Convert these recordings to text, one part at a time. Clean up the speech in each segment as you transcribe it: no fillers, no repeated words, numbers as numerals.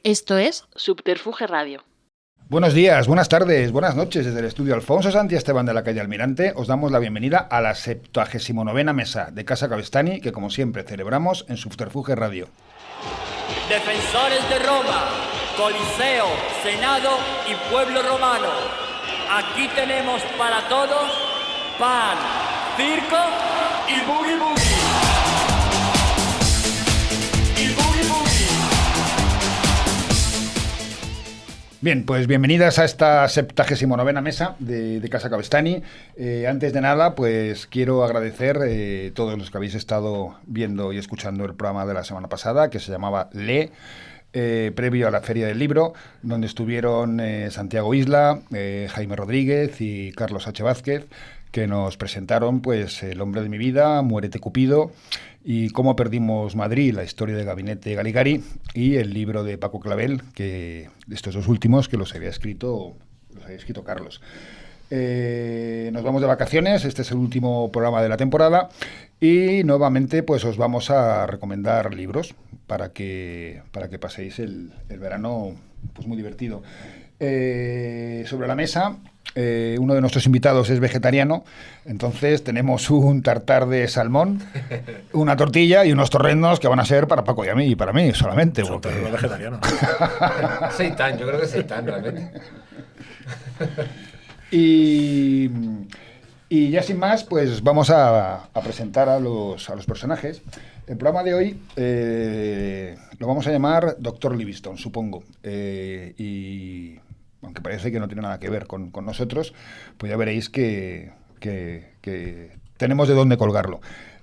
Esto es Subterfuge Radio. Buenos días, buenas tardes, buenas noches. Desde el estudio Alfonso Santi Esteban de la calle Almirante os damos la bienvenida a la 79ª mesa de Casa Cavestany que, como siempre, celebramos en Subterfuge Radio. Defensores de Roma, Coliseo, Senado y pueblo romano. Aquí tenemos para todos pan, circo y boogie boogie. Bien, pues bienvenidas a esta 79ª mesa de Casa Cavestany. Antes de nada, pues quiero agradecer todos los que habéis estado viendo y escuchando el programa de la semana pasada, que se llamaba Lee, previo a la Feria del Libro, donde estuvieron Santiago Isla, Jaime Rodríguez y Carlos H. Vázquez, que nos presentaron pues El hombre de mi vida, Muérete Cupido, y Cómo perdimos Madrid, la historia del gabinete Galigari, y el libro de Paco Clavel, que estos dos últimos que los había escrito Carlos. Nos vamos de vacaciones, este es el último programa de la temporada, y nuevamente pues os vamos a recomendar libros para que paséis el verano pues muy divertido. Sobre la mesa, uno de nuestros invitados es vegetariano, entonces tenemos un tartar de salmón, una tortilla y unos torrendos que van a ser para Paco y a mí, y para mí solamente. Son torrendos vegetarianos. Seitán, yo creo que seitán realmente. Y ya sin más, pues vamos a presentar a los personajes. El programa de hoy lo vamos a llamar Doctor Livingstone, supongo. Y aunque parece que no tiene nada que ver con nosotros, pues ya veréis que tenemos de dónde colgarlo.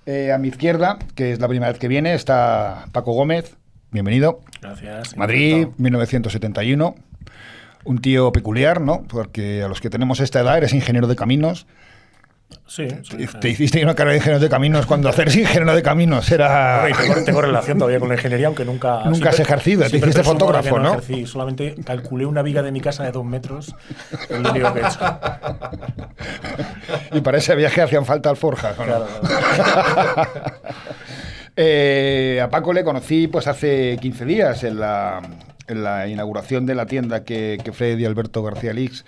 A mi izquierda, que es la primera vez que viene, está Paco Gómez. Bienvenido. Gracias. Madrid, 1971. Un tío peculiar, ¿no? Porque a los que tenemos esta edad eres ingeniero de caminos. Sí. Te hiciste una carrera de ingeniero de caminos cuando hacer ingeniero de caminos era... Tengo relación todavía con la ingeniería, aunque nunca has ejercido, te hiciste fotógrafo, ¿no? Ejercí, solamente calculé una viga de mi casa de 2 metros, el único que he hecho. Y para ese viaje hacían falta alforjas, ¿no? Claro. A Paco le conocí pues hace 15 días en la inauguración de la tienda que Fred y Alberto García Lix,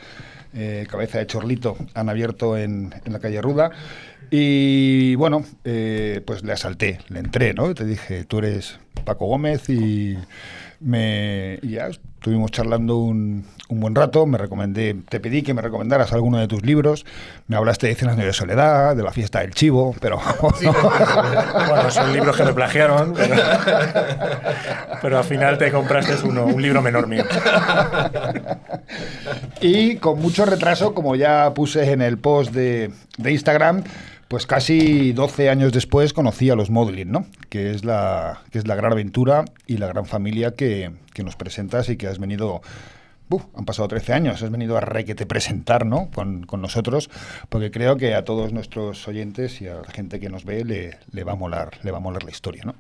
cabeza de chorlito, han abierto en la calle Ruda. Y bueno, pues le asalté, le entré, ¿no? Te dije, tú eres Paco Gómez, y ya estuvimos charlando un buen rato. Te pedí que me recomendaras alguno de tus libros. Me hablaste de 100 años de soledad, de la fiesta del chivo, pero... Sí, bueno, son libros que me plagiaron, pero al final te compraste un libro menor mío. Y con mucho retraso, como ya puse en el post de Instagram, pues casi 12 años después conocí a los Maudlin, ¿no? Que es la gran aventura y la gran familia que nos presentas y que has venido... han pasado 13 años, has venido a requete presentar, ¿no? Con nosotros, porque creo que a todos nuestros oyentes y a la gente que nos ve le va a molar la historia, ¿no?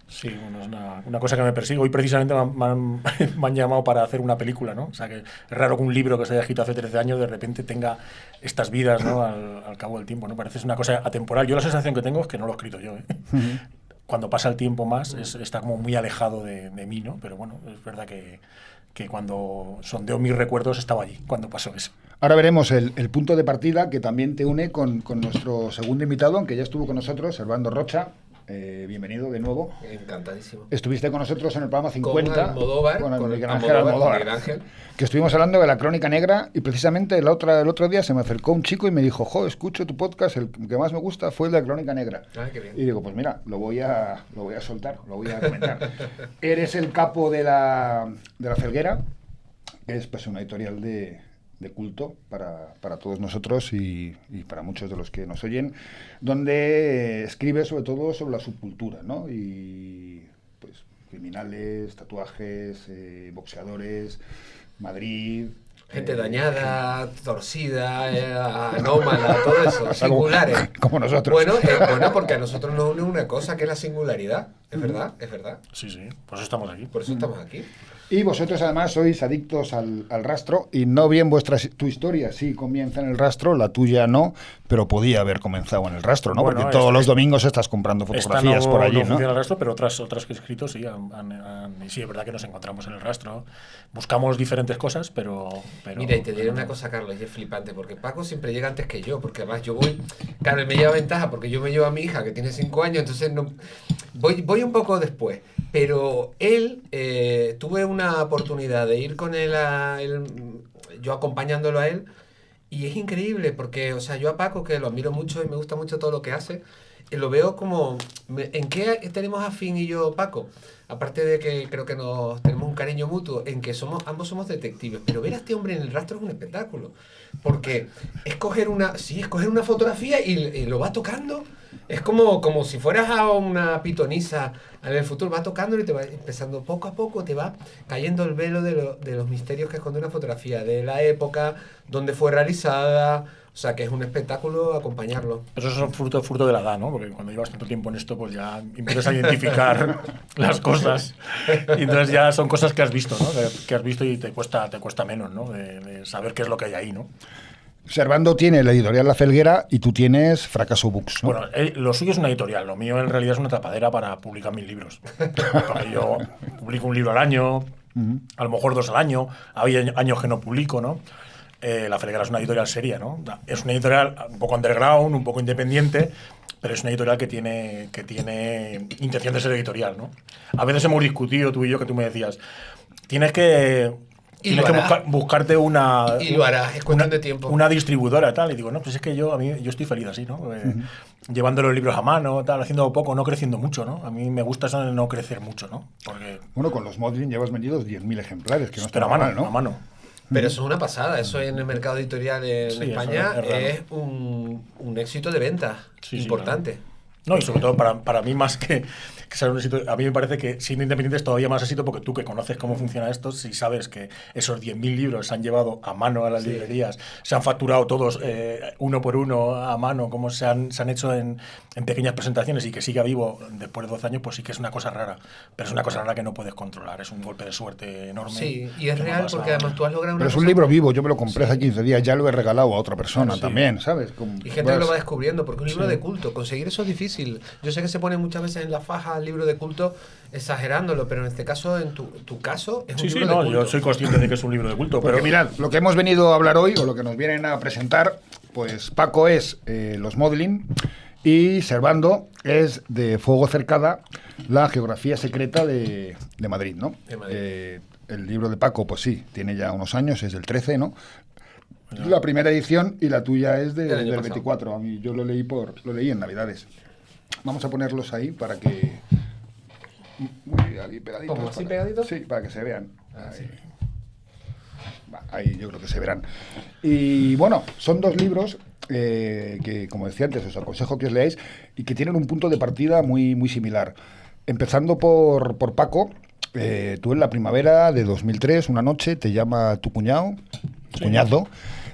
Sí, bueno, es una cosa que me persigue. Hoy precisamente me han llamado para hacer una película, ¿no? O sea, que es raro que un libro que se haya escrito hace 13 años de repente tenga estas vidas, ¿no? Al cabo del tiempo, ¿no? Parece una cosa atemporal. Yo la sensación que tengo es que no lo he escrito yo, ¿eh? Uh-huh. Cuando pasa el tiempo más, está como muy alejado de mí, ¿no? Pero bueno, es verdad que cuando sondeo mis recuerdos estaba allí, cuando pasó eso. Ahora veremos el punto de partida que también te une con nuestro segundo invitado, aunque ya estuvo con nosotros, Servando Rocha. Bienvenido de nuevo. Encantadísimo. Estuviste con nosotros en el programa 50 con Miguel Ángel, que estuvimos hablando de la Crónica Negra, y precisamente el otro día se me acercó un chico y me dijo, escucho tu podcast, el que más me gusta fue el de la Crónica Negra. Qué bien. Y digo, pues mira, lo voy a soltar, lo voy a comentar. Eres el capo de la Felguera, que es pues una editorial de culto para todos nosotros y para muchos de los que nos oyen, donde escribe sobre todo sobre la subcultura, ¿no? Y pues criminales, tatuajes, boxeadores, Madrid... Gente dañada, torcida, anómala, todo eso, singulares. Como nosotros. Bueno, porque a nosotros nos une una cosa, que es la singularidad. Es verdad, es verdad. Sí, sí, por eso estamos aquí. Por eso estamos aquí. Y vosotros además sois adictos al rastro y no bien tu historia sí comienza en el rastro, la tuya no, pero podía haber comenzado en el rastro, ¿no? Bueno, porque todos los domingos estás comprando Esta fotografías no, por allí, no ¿no? funciona el rastro, pero otras que he escrito sí, y sí, es verdad que nos encontramos en el rastro. Buscamos diferentes cosas, pero Mira, y te diré una cosa, Carlos, y es flipante, porque Paco siempre llega antes que yo, porque además yo voy, claro, él me lleva ventaja, porque yo me llevo a mi hija, que tiene 5 años, entonces no, voy un poco después, pero él, tuve una oportunidad de ir con él, yo acompañándolo a él, y es increíble, porque, o sea, yo a Paco, que lo admiro mucho y me gusta mucho todo lo que hace, lo veo como, ¿en qué tenemos afín y yo, Paco? Aparte de que creo que nos tenemos un cariño mutuo, en que ambos somos detectives, pero ver a este hombre en el rastro es un espectáculo, porque es coger una fotografía y lo va tocando, es como si fueras a una pitonisa en el futuro, va tocando y te va empezando poco a poco, te va cayendo el velo de los misterios que esconde una fotografía, de la época, donde fue realizada. O sea, que es un espectáculo acompañarlo. eso es fruto de la edad, ¿no? Porque cuando llevas tanto tiempo en esto, pues ya empiezas a identificar las cosas. Y entonces ya son cosas que has visto, ¿no? Que has visto y te cuesta menos, ¿no? De saber qué es lo que hay ahí, ¿no? Servando tiene la editorial La Felguera y tú tienes Fracaso Books, ¿no? Bueno, lo suyo es una editorial, lo mío en realidad es una tapadera para publicar mis libros. Porque yo publico un libro al año, a lo mejor 2 al año, hay años que no publico, ¿no? La Felguera es una editorial seria, ¿no? Es una editorial un poco underground, un poco independiente, pero es una editorial que tiene intención de ser editorial, ¿no? A veces hemos discutido tú y yo, que tú me decías, tienes que buscarte una... Y lo harás, es cuestión de tiempo. Una distribuidora y tal. Y digo, no, pues es que yo estoy feliz así, ¿no? Llevando los libros a mano, tal, haciendo poco, no creciendo mucho, ¿no? A mí me gusta eso de no crecer mucho, ¿no? Porque... Bueno, con los Modlin llevas vendidos 10.000 ejemplares, que no está pero a mano, mal, ¿no? a mano. Pero eso es una pasada, eso en el mercado editorial en Sí, España eso es raro. es un éxito de ventas Sí, importante. No, y sobre todo para mí más que ser un éxito, a mí me parece que siendo independiente es todavía más éxito porque tú que conoces cómo funciona esto, si sabes que esos 10.000 libros se han llevado a mano a las librerías, se han facturado todos uno por uno a mano, como se han hecho en pequeñas presentaciones y que siga vivo después de 12 años, pues sí que es una cosa rara. Pero es una cosa rara que no puedes controlar, es un golpe de suerte enorme. Sí, y es que no real pasa. porque además tú has logrado una Pero es un cosa- libro vivo, yo me lo compré hace 15 días, ya lo he regalado a otra persona Sí. también, ¿sabes? Y gente lo va descubriendo, porque es un libro de culto. Conseguir eso es difícil. Yo sé que se pone muchas veces en la faja el libro de culto exagerándolo, pero en este caso, en tu caso, es un Sí, sí, libro de no, culto. yo soy consciente de que es un libro de culto, Pero pero mirad, lo que hemos venido a hablar hoy, o lo que nos vienen a presentar, pues Paco es los Modlin y Servando es de Fuego Cercada, la geografía secreta de Madrid, ¿no? De Madrid. El libro de Paco, pues sí, tiene ya unos años, es del 13, ¿no? La primera edición y la tuya es Del año del pasado. 24. A mí yo lo leí en Navidades. Vamos a ponerlos ahí para que... Ahí pegaditos, ¿Cómo, así para- pegaditos? Sí, para que se vean. Ah, Ahí. sí. Ahí yo creo que se verán. Y bueno, son 2 libros que, como decía antes, os aconsejo que os leáis y que tienen un punto de partida muy, muy similar. Empezando por Paco, tú en la primavera de 2003, una noche, te llama tu cuñado,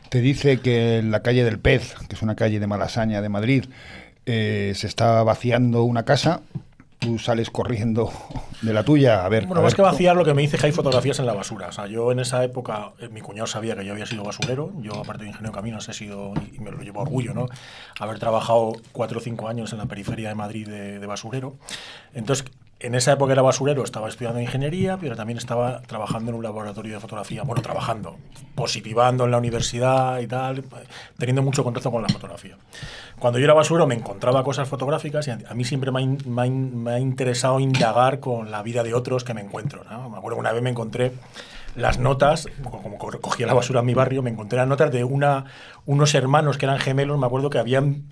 te dice que en la calle del Pez, que es una calle de Malasaña de Madrid, se está vaciando una casa. Tú sales corriendo de la tuya a ver. bueno, a más ver que vaciar, lo que me dice es que hay fotografías en la basura. O sea, yo en esa época, mi cuñado sabía que yo había sido basurero. Yo, aparte de ingeniero de caminos, he sido, y me lo llevo a orgullo, ¿no? Haber trabajado 4 o 5 años en la periferia de Madrid de basurero. Entonces, en esa época era basurero, estaba estudiando ingeniería, pero también estaba trabajando en un laboratorio de fotografía. Bueno, trabajando, positivando en la universidad y tal, teniendo mucho contacto con la fotografía. Cuando yo era basurero me encontraba cosas fotográficas y a mí siempre me ha interesado indagar con la vida de otros que me encuentro, ¿no? Me acuerdo que una vez me encontré las notas, como cogía la basura en mi barrio, me encontré las notas de unos hermanos que eran gemelos, me acuerdo que habían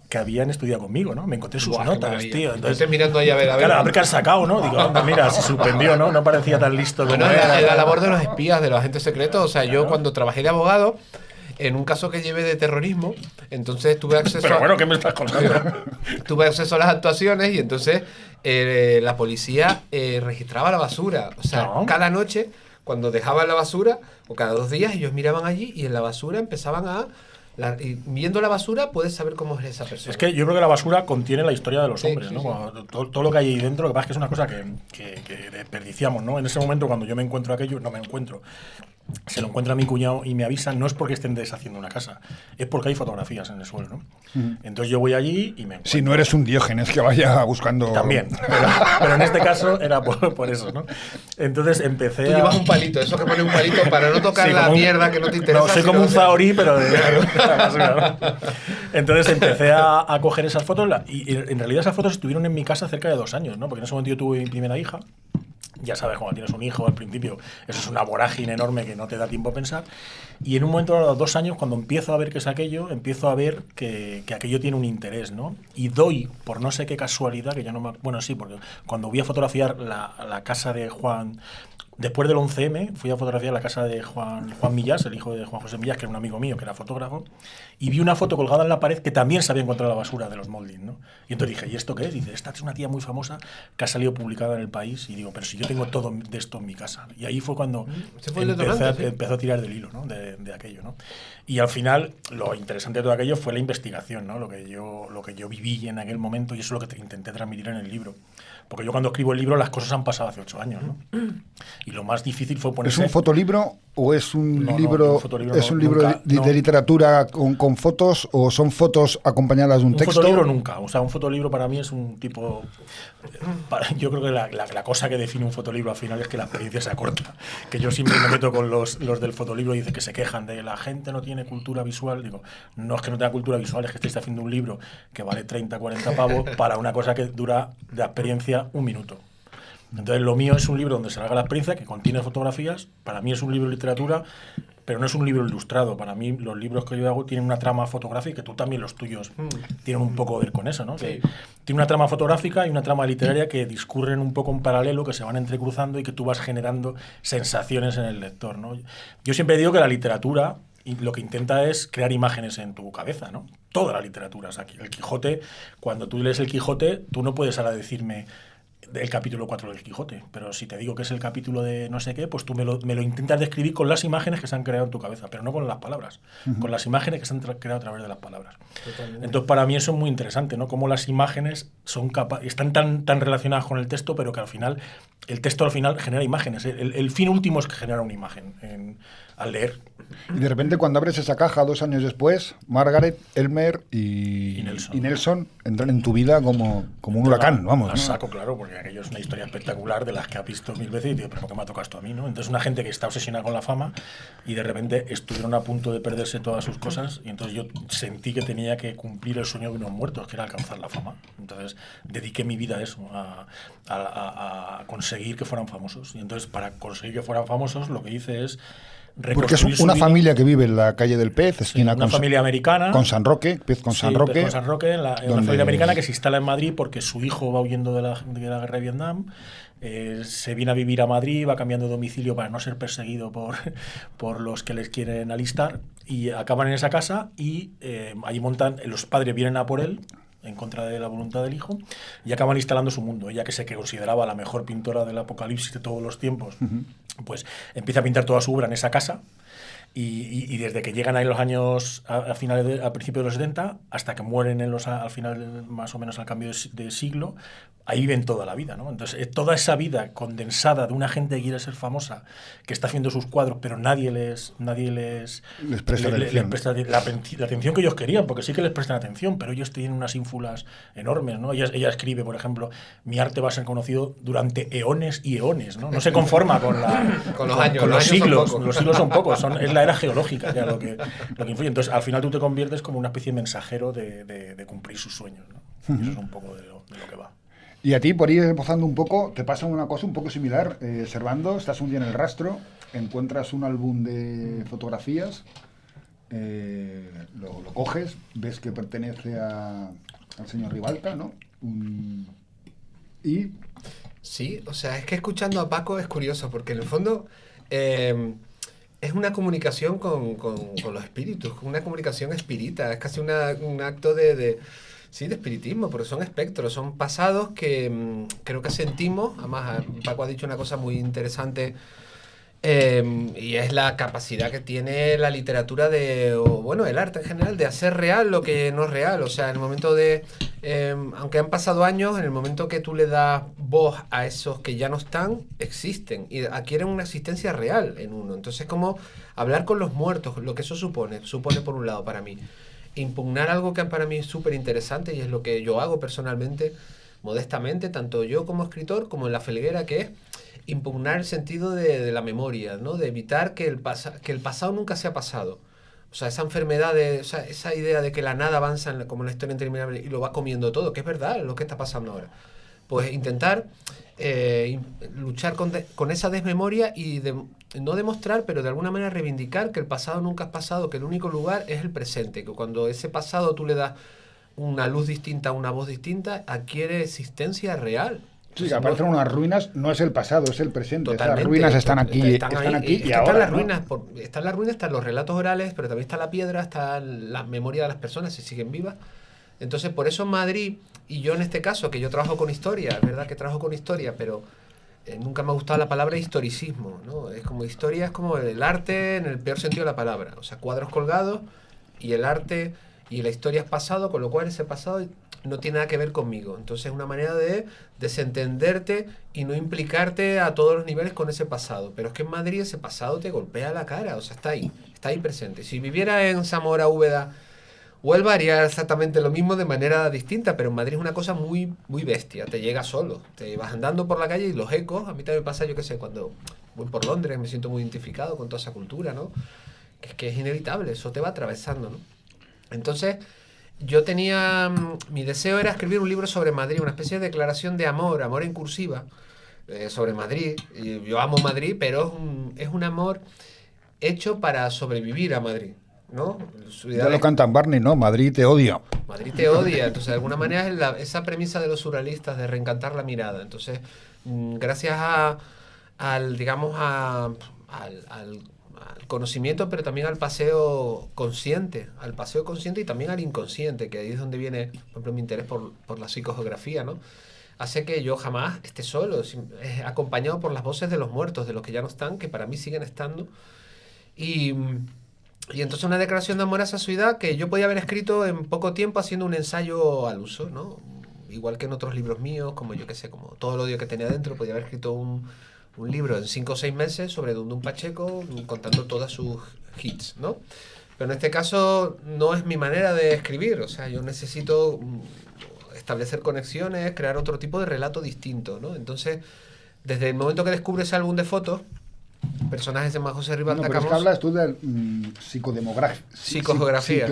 estudiado conmigo, ¿no? Me encontré sus Buah, qué notas, maravilla. tío. Entonces mirando ahí a ver. Claro, a ver qué han sacado, ¿no? Digo, anda, mira, se suspendió, ¿no? No parecía tan listo como Bueno, era. es la labor de los espías, de los agentes secretos. O sea, yo cuando trabajé de abogado, en un caso que llevé de terrorismo, entonces tuve acceso Pero bueno, ¿qué me estás contando? tuve acceso a las actuaciones y entonces la policía registraba la basura. O sea, No. cada noche, cuando dejaban la basura, o cada 2 días, ellos miraban allí y en la basura empezaban a Y viendo la basura puedes saber cómo es esa persona. Es que yo creo que la basura contiene la historia de los Sí, hombres, sí, ¿no? sí. Todo lo que hay ahí dentro, lo que pasa es que es una cosa que desperdiciamos, ¿no? En ese momento, cuando yo me encuentro aquello, no me encuentro. Se lo encuentra mi cuñado y me avisa, no es porque estén deshaciendo una casa, es porque hay fotografías en el suelo, ¿no? Entonces yo voy allí y me encuentro. Si no eres un Diógenes que vaya buscando... También, pero en este caso era por eso, ¿no? Entonces empecé Tú llevas un palito, eso que pone un palito para no tocar Sí, la como un- mierda que no te interesa. No, soy sino como un que- zahorí, pero de la basura, ¿no? Entonces empecé a coger esas fotos y en realidad esas fotos estuvieron en mi casa cerca de 2 años, ¿no? Porque en ese momento yo tuve mi primera hija. Ya sabes, cuando tienes un hijo al principio, eso es una vorágine enorme que no te da tiempo a pensar. Y en un momento, a los 2 años, cuando empiezo a ver qué es aquello, empiezo a ver que aquello tiene un interés, ¿no? Y doy, por no sé qué casualidad, que yo no me... Bueno, sí, porque cuando voy a fotografiar la casa de Juan... Después del 11M, fui a fotografiar la casa de Juan Millás, el hijo de Juan José Millás, que era un amigo mío, que era fotógrafo, y vi una foto colgada en la pared que también se había encontrado en la basura de los Molding, ¿no? Y entonces dije, ¿y esto qué es? Y dice, esta es una tía muy famosa que ha salido publicada en el país. Y digo, pero si yo tengo todo de esto en mi casa. Y ahí fue cuando Ese fue el detonante, sí. empezó a tirar del hilo, ¿no? De aquello, ¿no? Y al final, lo interesante de todo aquello fue la investigación, ¿no? Lo que yo viví en aquel momento, y eso es lo que intenté transmitir en el libro. Porque yo cuando escribo el libro las cosas han pasado hace 8 años, ¿no? Y lo más difícil fue ponerse... ¿Es un fotolibro o es un No, libro, un fotolibro es no, un libro nunca, de no. literatura con fotos o son fotos acompañadas de un texto? fotolibro nunca. O sea, un fotolibro para mí es un tipo... Yo creo que la cosa que define un fotolibro al final es que la experiencia sea corta. Que yo siempre me meto con los del fotolibro y dicen que se quejan de la gente no tiene cultura visual. Digo, no es que no tenga cultura visual, es que estáis haciendo un libro que vale 30, 40 pavos para una cosa que dura de experiencia 1 minuto. Entonces lo mío es un libro donde se haga la experiencia, que contiene fotografías. Para mí es un libro de literatura, pero no es un libro ilustrado. Para mí los libros que yo hago tienen una trama fotográfica, que tú también los tuyos tienen un poco que ver con eso, ¿no? Sí. Que tiene una trama fotográfica y una trama literaria que discurren un poco en paralelo, que se van entrecruzando y que tú vas generando sensaciones en el lector, ¿no? Yo siempre digo que la literatura y lo que intenta es crear imágenes en tu cabeza, ¿no? Toda la literatura es aquí. El Quijote, cuando tú lees el Quijote, tú no puedes ahora decirme el capítulo 4 del Quijote, pero si te digo que es el capítulo de no sé qué, pues tú me lo intentas describir con las imágenes que se han creado en tu cabeza, pero no con las palabras, con las imágenes que se han creado a través de las palabras. Totalmente. Entonces, para mí eso es muy interesante, ¿no? Cómo las imágenes están tan relacionadas con el texto, pero que al final, el texto al final genera imágenes. El fin último es que genera una imagen al leer. Y de repente cuando abres esa caja 2 años después, Margaret, Elmer y Nelson entran en tu vida como un huracán, vamos. Las ¿no? saco, claro, porque aquello es una historia espectacular de las que has visto 1000 veces y digo, pero ¿por qué me ha tocado esto a mí? ¿No? Entonces una gente que está obsesionada con la fama y de repente estuvieron a punto de perderse todas sus cosas y entonces yo sentí que tenía que cumplir el sueño de unos muertos, que era alcanzar la fama. Entonces dediqué mi vida a eso, a conseguir que fueran famosos. Y entonces para conseguir que fueran famosos lo que hice es porque es una familia que vive en la calle del Pez, esquina una familia americana. Con San Roque, Pez con San Roque. Pez con San Roque, una familia americana que se instala en Madrid porque su hijo va huyendo de la guerra de Vietnam. Se viene a vivir a Madrid, va cambiando de domicilio para no ser perseguido por los que les quieren alistar y acaban en esa casa y ahí los padres vienen a por él en contra de la voluntad del hijo y acaban instalando su mundo. Ella, que se consideraba la mejor pintora del apocalipsis de todos los tiempos, pues empieza a pintar toda su obra en esa casa y desde que llegan ahí los años a principios de los 70 hasta que mueren al final, más o menos al cambio de siglo, ahí viven toda la vida, ¿no? Entonces, toda esa vida condensada de una gente que quiere ser famosa, que está haciendo sus cuadros, pero nadie les presta la atención que ellos querían, porque sí que les prestan atención, pero ellos tienen unas ínfulas enormes, ¿no? Ella escribe, por ejemplo, mi arte va a ser conocido durante eones y eones, ¿no? No se conforma con los años. Con los siglos. Son pocos. Los siglos son pocos, es la era geológica ya lo que influye. Entonces, al final tú te conviertes como una especie de mensajero de cumplir sus sueños, ¿no? Y eso es un poco de lo que va. Y a ti, por ir empezando un poco, te pasa una cosa un poco similar. Servando, estás un día en el rastro, encuentras un álbum de fotografías, lo coges, ves que pertenece al señor Ribalta, ¿no? Y... Sí, o sea, es que escuchando a Paco es curioso, porque en el fondo es una comunicación con los espíritus, una comunicación espírita, es casi un acto de espiritismo, porque son espectros, son pasados que creo que sentimos. Además, Paco ha dicho una cosa muy interesante Y es la capacidad que tiene la literatura el arte en general, de hacer real lo que no es real. O sea, en el momento aunque han pasado años, en el momento que tú le das voz a esos que ya no están, existen y adquieren una existencia real en uno. Entonces, como hablar con los muertos, lo que eso supone por un lado para mí, impugnar algo que para mí es súper interesante y es lo que yo hago personalmente, modestamente, tanto yo como escritor, como en La Felguera, que es impugnar el sentido de la memoria, ¿no? De evitar que el pasado nunca sea pasado. O sea, esa enfermedad, esa idea de que la nada avanza como la historia interminable y lo va comiendo todo, que es verdad, es lo que está pasando ahora. Pues intentar luchar con esa desmemoria y no demostrar, pero de alguna manera reivindicar que el pasado nunca es pasado, que el único lugar es el presente, que cuando ese pasado tú le das una luz distinta, una voz distinta, adquiere existencia real. Sí, que aparecen unas ruinas, no es el pasado, es el presente. Totalmente. Esas ruinas están aquí, están aquí y ahora. Están las ruinas, están los relatos orales, pero también está la piedra, está la memoria de las personas, si siguen vivas. Entonces, por eso en Madrid, y yo en este caso, que yo trabajo con historia, es verdad que trabajo con historia, pero nunca me ha gustado la palabra historicismo, ¿no? Es como historia, es como el arte en el peor sentido de la palabra. O sea, cuadros colgados y el arte y la historia es pasado, con lo cual ese pasado no tiene nada que ver conmigo. Entonces es una manera de desentenderte y no implicarte a todos los niveles con ese pasado. Pero es que en Madrid ese pasado te golpea la cara, o sea, está ahí presente. Si viviera en Zamora, Úbeda, Huelva haría exactamente lo mismo de manera distinta, pero en Madrid es una cosa muy, muy bestia, te llega solo. Te vas andando por la calle y los ecos, a mí también me pasa, yo qué sé, cuando voy por Londres me siento muy identificado con toda esa cultura, ¿no? Que es inevitable, eso te va atravesando, ¿no? Entonces, yo tenía... Mi deseo era escribir un libro sobre Madrid, una especie de declaración de amor en cursiva, sobre Madrid. Y yo amo Madrid, pero es un amor hecho para sobrevivir a Madrid, ¿no? Ya lo cantan Barney, ¿no? Madrid te odia. Madrid te odia. Entonces, de alguna manera es esa premisa de los surrealistas de reencantar la mirada. Entonces, gracias al conocimiento, pero también al paseo consciente y también al inconsciente, que ahí es donde viene, por ejemplo, mi interés por la psicogeografía, ¿no? Hace que yo jamás esté solo, acompañado por las voces de los muertos, de los que ya no están, que para mí siguen estando. Y entonces una declaración de amor a esa ciudad que yo podía haber escrito en poco tiempo haciendo un ensayo al uso, ¿no? Igual que en otros libros míos, como yo qué sé, como Todo el odio que tenía dentro, podía haber escrito un libro en 5 o 6 meses sobre Dundún Pacheco, contando todas sus hits, ¿no? Pero en este caso no es mi manera de escribir, o sea, yo necesito establecer conexiones, crear otro tipo de relato distinto, ¿no? Entonces, desde el momento que descubro ese álbum de fotos, personajes de José Ribalta Pero es que hablas tú de psicogeografía.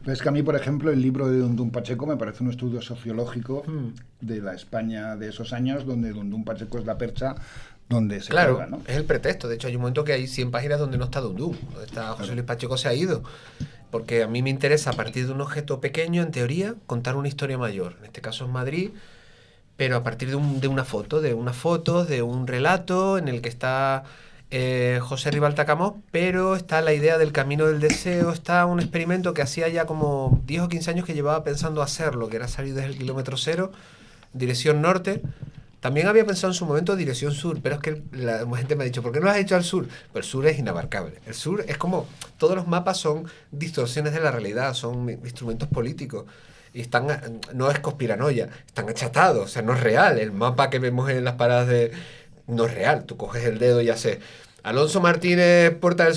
Pero es que a mí, por ejemplo, el libro de Dundún Pacheco me parece un estudio sociológico de la España de esos años, donde Dundún Pacheco es la percha donde se claro, cuelga, ¿no? Es el pretexto. De hecho, hay un momento que hay 100 páginas donde no está Dundún, donde está José Luis Pacheco, se ha ido. Porque a mí me interesa, a partir de un objeto pequeño, en teoría, contar una historia mayor. En este caso es Madrid, pero a partir de una foto, de un relato en el que está José Ribalta Camós, pero está la idea del camino del deseo, está un experimento que hacía ya como 10 o 15 años que llevaba pensando hacerlo, que era salir desde el kilómetro cero, dirección norte. También había pensado en su momento dirección sur, pero es que la gente me ha dicho, ¿por qué no lo has hecho al sur? Pues el sur es inabarcable. El sur es como, todos los mapas son distorsiones de la realidad, son instrumentos políticos. Y no es conspiranoia, están achatados, o sea, no es real. El mapa que vemos en las paradas no es real. Tú coges el dedo y haces Alonso Martínez, Puerta del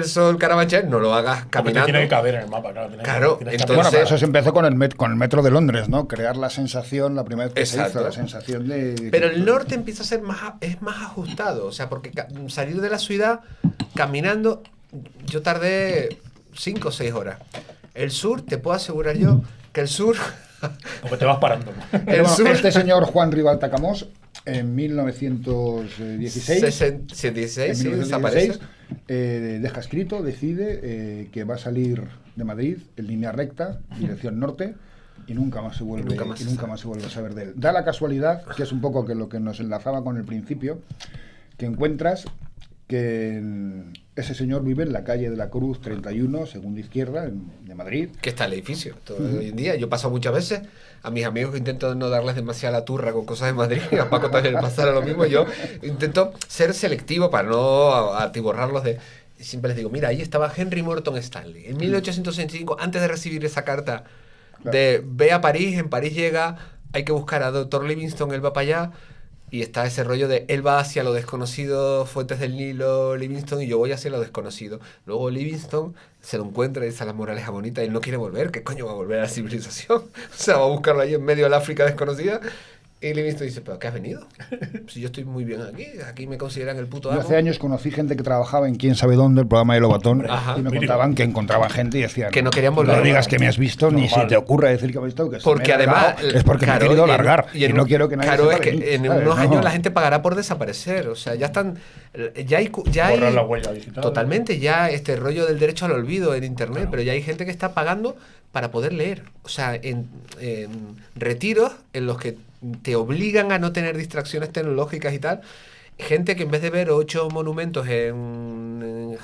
Sol, Carabanchel, no lo hagas caminando. Tiene que caber en el mapa, claro. Entonces, bueno, pero eso se empezó con el metro de Londres, ¿no? Crear la sensación, la primera vez que se hizo, la sensación de... Pero el norte empieza a ser más ajustado, o sea, porque salir de la ciudad caminando, yo tardé 5 o 6 horas. El sur, te puedo asegurar yo que el sur... Porque te vas parando. Este señor Juan Ribalta Camós, en 1916, desaparece. Deja escrito, decide que va a salir de Madrid en línea recta, dirección norte, y nunca más se vuelve a saber de él. Da la casualidad, que es un poco lo que nos enlazaba con el principio, que encuentras que ese señor vive en la calle de la Cruz 31, segunda izquierda, de Madrid. Que está el edificio. Hoy en día, yo paso muchas veces a mis amigos que intento no darles demasiada la turra con cosas de Madrid, a Paco también le pasará lo mismo. Yo intento ser selectivo para no atiborrarlos de... Siempre les digo, mira, ahí estaba Henry Morton Stanley, en 1865, antes de recibir esa carta de ve a París, en París llega, hay que buscar a Dr. Livingstone, él va para allá. Y está ese rollo de él va hacia lo desconocido, fuentes del Nilo, Livingstone, y yo voy hacia lo desconocido. Luego Livingstone se lo encuentra y dice a la moraleja bonita, él no quiere volver, ¿qué coño va a volver a la civilización? O sea, va a buscarlo ahí en medio del África desconocida. Y Livingstone dice, ¿pero qué has venido? Si yo estoy muy bien aquí me consideran el puto amo. Yo hace años conocí gente que trabajaba en quién sabe dónde, el programa de Lobatón, Ajá. y me contaban que encontraban gente y decían que no querían volver. No digas que me has visto, ni Normal. se te ocurra decir que me has visto, que se Porque me he además largado, es porque me he querido largar y no quiero que nadie Claro, sepa es que de mí, en ¿sabes? unos No. años la gente pagará por desaparecer. O sea, ya están... Ya hay Borrar la huella digital. Totalmente, ya este rollo del derecho al olvido en internet, pero ya hay gente que está pagando para poder leer. O sea, en retiros en los que te obligan a no tener distracciones tecnológicas y tal, gente que en vez de ver 8 monumentos en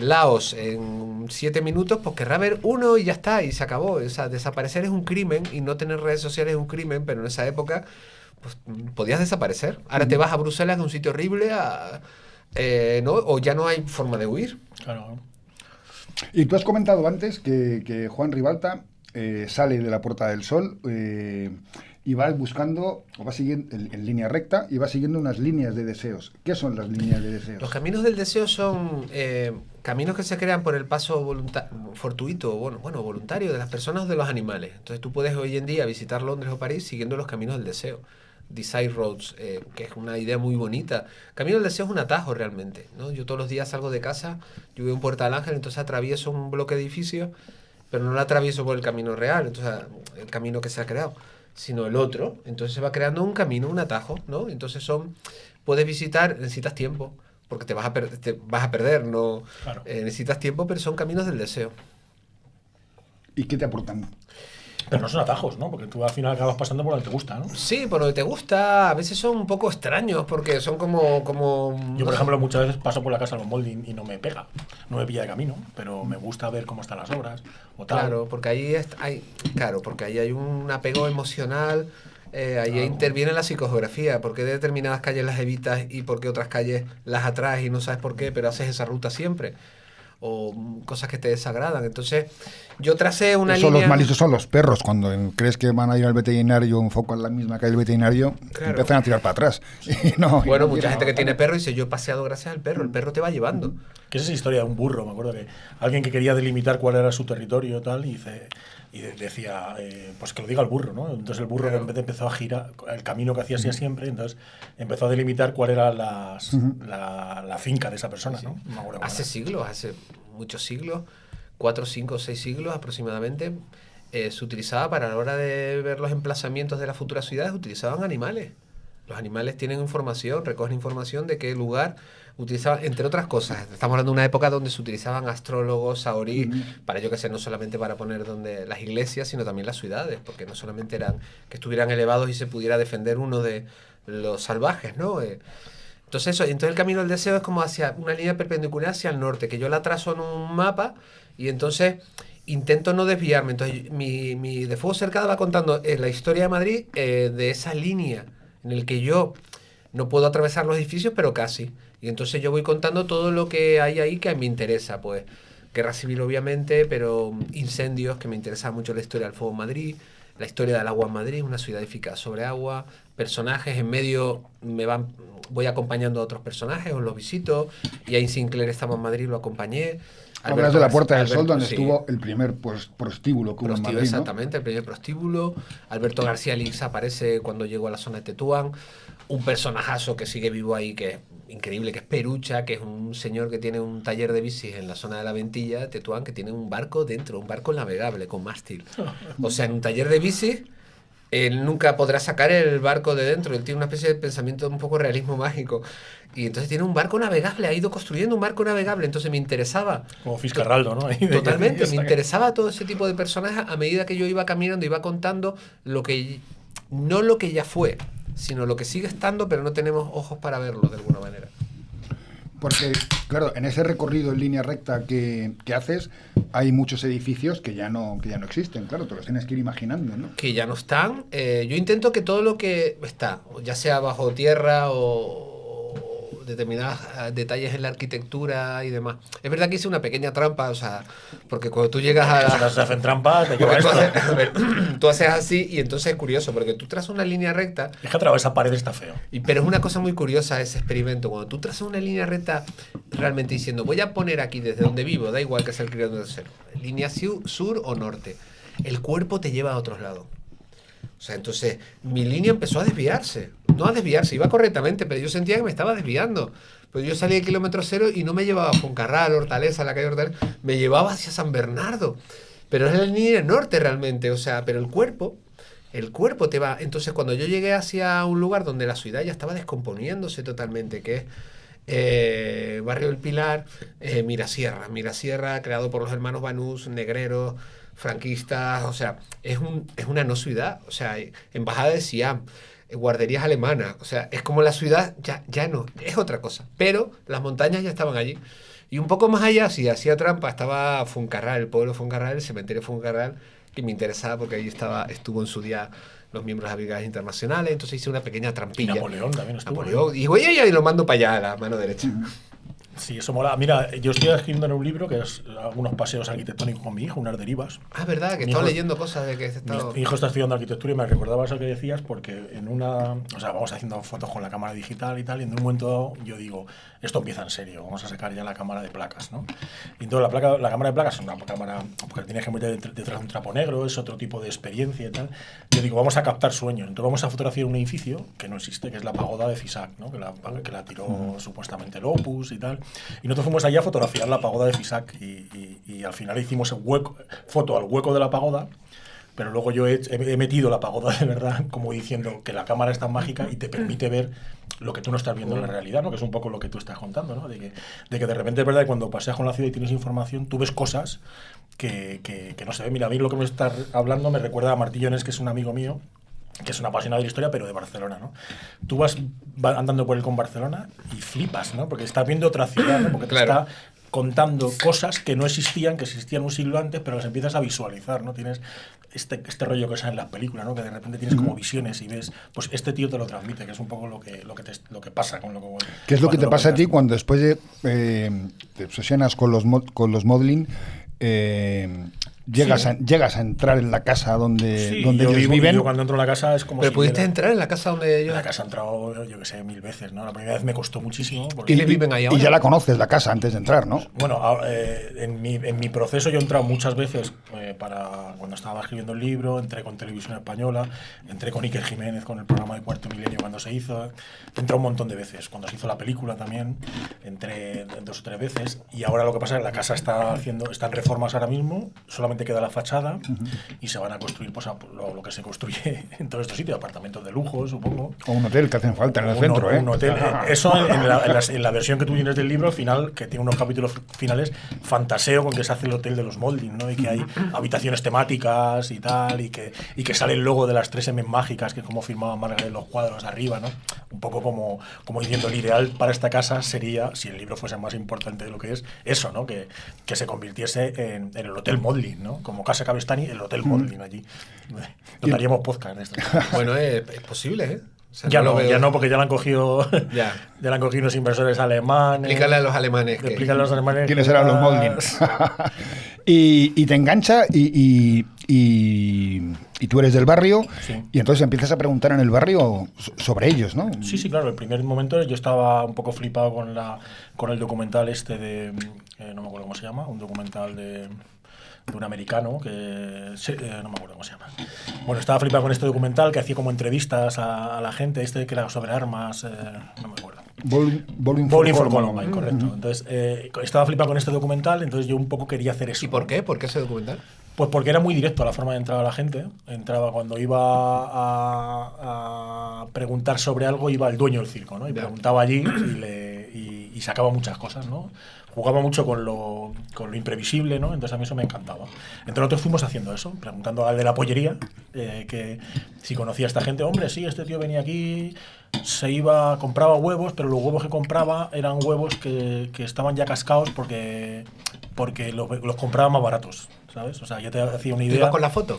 Laos en 7 minutos, pues querrá ver uno y ya está, y se acabó. O sea, desaparecer es un crimen y no tener redes sociales es un crimen, pero en esa época pues podías desaparecer. Ahora te vas a Bruselas, que es un sitio horrible, ¿no? O ya no hay forma de huir. Claro. Y tú has comentado antes que Juan Ribalta sale de la Puerta del Sol y va buscando, o va siguiendo en línea recta, y va siguiendo unas líneas de deseos. ¿Qué son las líneas de deseos? Los caminos del deseo son caminos que se crean por el paso fortuito, bueno, voluntario de las personas o de los animales. Entonces tú puedes hoy en día visitar Londres o París siguiendo los caminos del deseo. Desire Roads, que es una idea muy bonita. Camino del deseo es un atajo realmente, ¿no? Yo todos los días salgo de casa, yo veo un Puerta del Ángel, entonces atravieso un bloque de edificios, pero no lo atravieso por el camino real, entonces el camino que se ha creado, sino el otro. Entonces se va creando un camino, un atajo, ¿no? Entonces puedes visitar, necesitas tiempo, porque te vas a perder, ¿no? Claro. Necesitas tiempo, pero son caminos del deseo. ¿Y qué te aportan? Pero no son atajos, ¿no? Porque tú al final acabas pasando por donde te gusta, ¿no? Sí, por donde te gusta, a veces son un poco extraños, porque son como Yo, por ejemplo, muchas veces paso por la casa de los Molding y no me pega, no me pilla de camino, pero me gusta ver cómo están las obras o tal. Claro, porque porque ahí hay un apego emocional, ahí Claro. interviene la psicogeografía, porque determinadas calles las evitas y porque otras calles las atraes y no sabes por qué, pero haces esa ruta siempre. O cosas que te desagradan. Entonces, yo tracé una Eso línea... los malitos son los perros. Cuando crees que van a ir al veterinario, un foco en la misma que el veterinario, Claro. empiezan a tirar para atrás. Y no, Bueno, y no mucha gente que quieren tiene perro dice, yo he paseado gracias al perro te va llevando. Que es esa historia de un burro, me acuerdo que alguien que quería delimitar cuál era su territorio tal, decía, pues que lo diga el burro, ¿no? Entonces el burro Claro. en vez de empezó a girar el camino que hacía así siempre, entonces empezó a delimitar cuál era la finca de esa persona, ¿no? No me acuerdo cuál Hace era. siglos, hace muchos siglos, 4, 5, 6 siglos aproximadamente, se utilizaba para la hora de ver los emplazamientos de las futuras ciudades, utilizaban animales. Los animales tienen información, recogen información de qué lugar utilizaban, entre otras cosas. Estamos hablando de una época donde se utilizaban astrólogos, saorí, para yo que sé, no solamente para poner donde las iglesias, sino también las ciudades, porque no solamente eran que estuvieran elevados y se pudiera defender uno de los salvajes, ¿no? Entonces el camino del deseo es como hacia una línea perpendicular hacia el norte, que yo la trazo en un mapa y entonces intento no desviarme. Entonces mi De Fuego Cercada va contando la historia de Madrid de esa línea en el que yo no puedo atravesar los edificios, pero casi. Y entonces yo voy contando todo lo que hay ahí que me interesa, pues guerra civil obviamente, pero incendios, que me interesa mucho la historia del fuego en Madrid, la historia del agua en Madrid, una ciudad edificada sobre agua, personajes en medio, voy acompañando a otros personajes, os los visito, y ahí Sinclair estaba en Madrid, lo acompañé. Hablas de la Puerta del Sol, Alberto, donde sí. estuvo el primer prostíbulo que hubo en Prostíbulo, Madrid, ¿no? exactamente, el primer prostíbulo. Alberto García Lix aparece cuando llegó a la zona de Tetuán. Un personajazo que sigue vivo ahí, que es increíble, que es Perucha, que es un señor que tiene un taller de bicis en la zona de la Ventilla, de Tetuán, que tiene un barco dentro, un barco navegable con mástil. O sea, en un taller de bicis, él nunca podrá sacar el barco de dentro. Él tiene una especie de pensamiento un poco realismo mágico. Y entonces tiene un barco navegable, ha ido construyendo un barco navegable. Entonces me interesaba. Como Fiscarraldo, ¿no? Ahí de- Totalmente, me interesaba todo ese tipo de personajes a medida que yo iba caminando, iba contando no lo que ya fue, sino lo que sigue estando, pero no tenemos ojos para verlo de alguna manera. Porque, claro, en ese recorrido en línea recta que haces, hay muchos edificios que ya no existen, claro, te los tienes que ir imaginando, ¿no? Que ya no están. Yo intento que todo lo que está, ya sea bajo tierra o determinados detalles en la arquitectura y demás. Es verdad que hice una pequeña trampa, o sea, porque cuando tú llegas a... Se hacen trampas, te lleva Porque esto. a ver, tú haces así y entonces es curioso, porque tú trazas una línea recta. Es que atravesar pared está feo. Pero es una cosa muy curiosa ese experimento. Cuando tú trazas una línea recta realmente diciendo, voy a poner aquí desde donde vivo, da igual que sea el kilómetro cero, línea sur o norte, el cuerpo te lleva a otros lados. O sea, entonces mi línea empezó a desviarse. No a desviarse, iba correctamente, pero yo sentía que me estaba desviando. Pues yo salí del kilómetro cero y no me llevaba a Foncarral, Hortaleza, la calle Hortaleza, me llevaba hacia San Bernardo. Pero es la línea norte realmente, o sea, pero el cuerpo te va. Entonces, cuando yo llegué hacia un lugar donde la ciudad ya estaba descomponiéndose totalmente, que es Barrio del Pilar, Mirasierra, creado por los hermanos Banús, negreros, franquistas, o sea, es una no ciudad, o sea, embajada de Siam, guarderías alemanas, o sea, es como la ciudad ya no, es otra cosa, pero las montañas ya estaban allí. Y un poco más allá, si hacía trampa, estaba Foncarral, el pueblo de Foncarral, el cementerio de Foncarral, que me interesaba porque ahí estuvo en su día los miembros de las brigadas internacionales, entonces hice una pequeña trampilla. Napoleón también estuvo. Napoleón, y voy allá y lo mando para allá, a la mano derecha. Sí, eso mola. Mira, yo estoy escribiendo en un libro que es algunos paseos arquitectónicos con mi hijo, unas derivas. Ah, verdad, que Mi estaba hijo- leyendo cosas de que se estaba... Mi hijo está estudiando arquitectura y me recordaba eso que decías porque vamos haciendo fotos con la cámara digital y tal, y en un momento dado yo digo, esto empieza en serio, vamos a sacar ya la cámara de placas, ¿no? Y entonces la cámara de placas es una cámara, porque tienes que meter detrás de un trapo negro, es otro tipo de experiencia y tal. Yo digo, vamos a captar sueños, entonces vamos a fotografiar un edificio que no existe, que es la pagoda de Fisac, ¿no? Que la tiró supuestamente el Opus y tal. Y nosotros fuimos allá a fotografiar la pagoda de Fisac y al final hicimos foto al hueco de la pagoda, pero luego yo he metido la pagoda de verdad como diciendo que la cámara es tan mágica y te permite ver lo que tú no estás viendo en la realidad, ¿no? Que es un poco lo que tú estás contando, ¿no? De que de repente es verdad que cuando paseas con la ciudad y tienes información, tú ves cosas que no se ven. Mira, a mí lo que me estás hablando me recuerda a Martillones, que es un amigo mío, que es un apasionado de la historia, pero de Barcelona, ¿no? Tú vas andando por él con Barcelona y flipas, ¿no? Porque estás viendo otra ciudad, ¿no? Porque te Claro. está contando cosas que no existían, que existían un siglo antes, pero las empiezas a visualizar, ¿no? Tienes este rollo que sale en las películas, ¿no? Que de repente tienes como visiones y ves, pues este tío te lo transmite, que es un poco lo que pasa con lo que... ¿Qué es lo que te cuando pasa a ti cuentas. cuando después te obsesionas con los modeling, llegas a entrar en la casa donde Sí, ellos yo viven? Yo cuando entro en la casa es como Pero si pudiste viera- entrar en la casa donde ellos... En la casa he entrado, yo que sé, 1000 veces, ¿no? La primera vez me costó muchísimo. ¿Y le viven ahí y ahora? ya la conoces, la casa, antes de entrar, ¿no? Bueno, en mi proceso yo he entrado muchas veces para cuando estaba escribiendo el libro, entré con Televisión Española, entré con Iker Jiménez con el programa de Cuarto Milenio cuando se hizo, entré un montón de veces. Cuando se hizo la película también, entré 2 o 3 veces. Y ahora lo que pasa es que la casa está en reformas ahora mismo, solamente queda la fachada y se van a construir pues, lo que se construye en todos estos sitios, apartamentos de lujo, supongo. O un hotel que hacen falta en el centro, ¿eh? Un hotel. Eso en la versión que tú tienes del libro, al final, que tiene unos capítulos finales, fantaseo con que se hace el hotel de los Molding, ¿no? Y que hay habitaciones temáticas y tal, y que sale el logo de las 3 M mágicas, que es como firmaba Margaret en los cuadros arriba, ¿no? Un poco como diciendo, el ideal para esta casa sería, si el libro fuese más importante de lo que es, eso, ¿no? Que se convirtiese en el Hotel Molding, ¿no? Como Casa Cabestany, el Hotel Molding allí. Nos daríamos podcast en esto. Bueno, es posible, ¿eh? O sea, Ya lo veo- no, porque ya la han cogido. Ya. Ya la han cogido unos inversores alemanes. Explícale a los alemanes que... Explícale a los alemanes. ¿Quiénes que eran los ya- Molding? y te engancha y tú eres del barrio, Sí. y entonces empiezas a preguntar en el barrio sobre ellos, ¿no? Sí, sí, claro. El primer momento yo estaba un poco flipado con el documental este de. No me acuerdo cómo se llama. Un documental de un americano que. No me acuerdo cómo se llama. Bueno, estaba flipado con este documental que hacía como entrevistas a la gente, que era sobre armas. No me acuerdo. Bowling Bowling for Columbine. Columbine, correcto. Entonces, estaba flipado con este documental, entonces yo un poco quería hacer eso. ¿Y por qué? ¿Por qué ese documental? Pues porque era muy directo la forma de entrar a la gente. Entraba cuando iba a preguntar sobre algo, iba el dueño del circo, ¿no? Y Ya. preguntaba allí y sacaba muchas cosas, ¿no? Jugaba mucho con lo imprevisible, ¿no? Entonces a mí eso me encantaba. Entre nosotros fuimos haciendo eso, preguntando al de la pollería que si conocía a esta gente. Hombre, sí, este tío venía aquí, compraba huevos, pero los huevos que compraba eran huevos que estaban ya cascados porque los compraba más baratos, ¿sabes? O sea, ya te hacía una idea. ¿Ibas con la foto?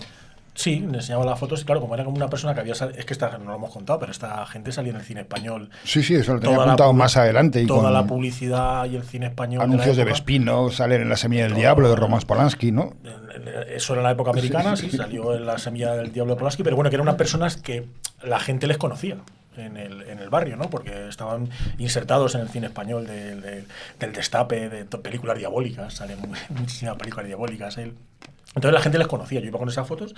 Sí, le enseñaba las fotos y claro, como era como una persona que había salido, es que no lo hemos contado, pero esta gente salía en el cine español. Sí, eso lo tenía apuntado más adelante. Y toda con la publicidad y el cine español. Anuncios de Vespino, salen en La Semilla del Diablo de Roman Polanski, ¿no? Eso era en la época americana, sí, salió en La Semilla del Diablo de Polanski, pero bueno, que eran unas personas que la gente les conocía en el barrio, ¿no? Porque estaban insertados en el cine español del Destape, de películas diabólicas, salen muchísimas películas diabólicas. Entonces la gente les conocía, yo iba con esas fotos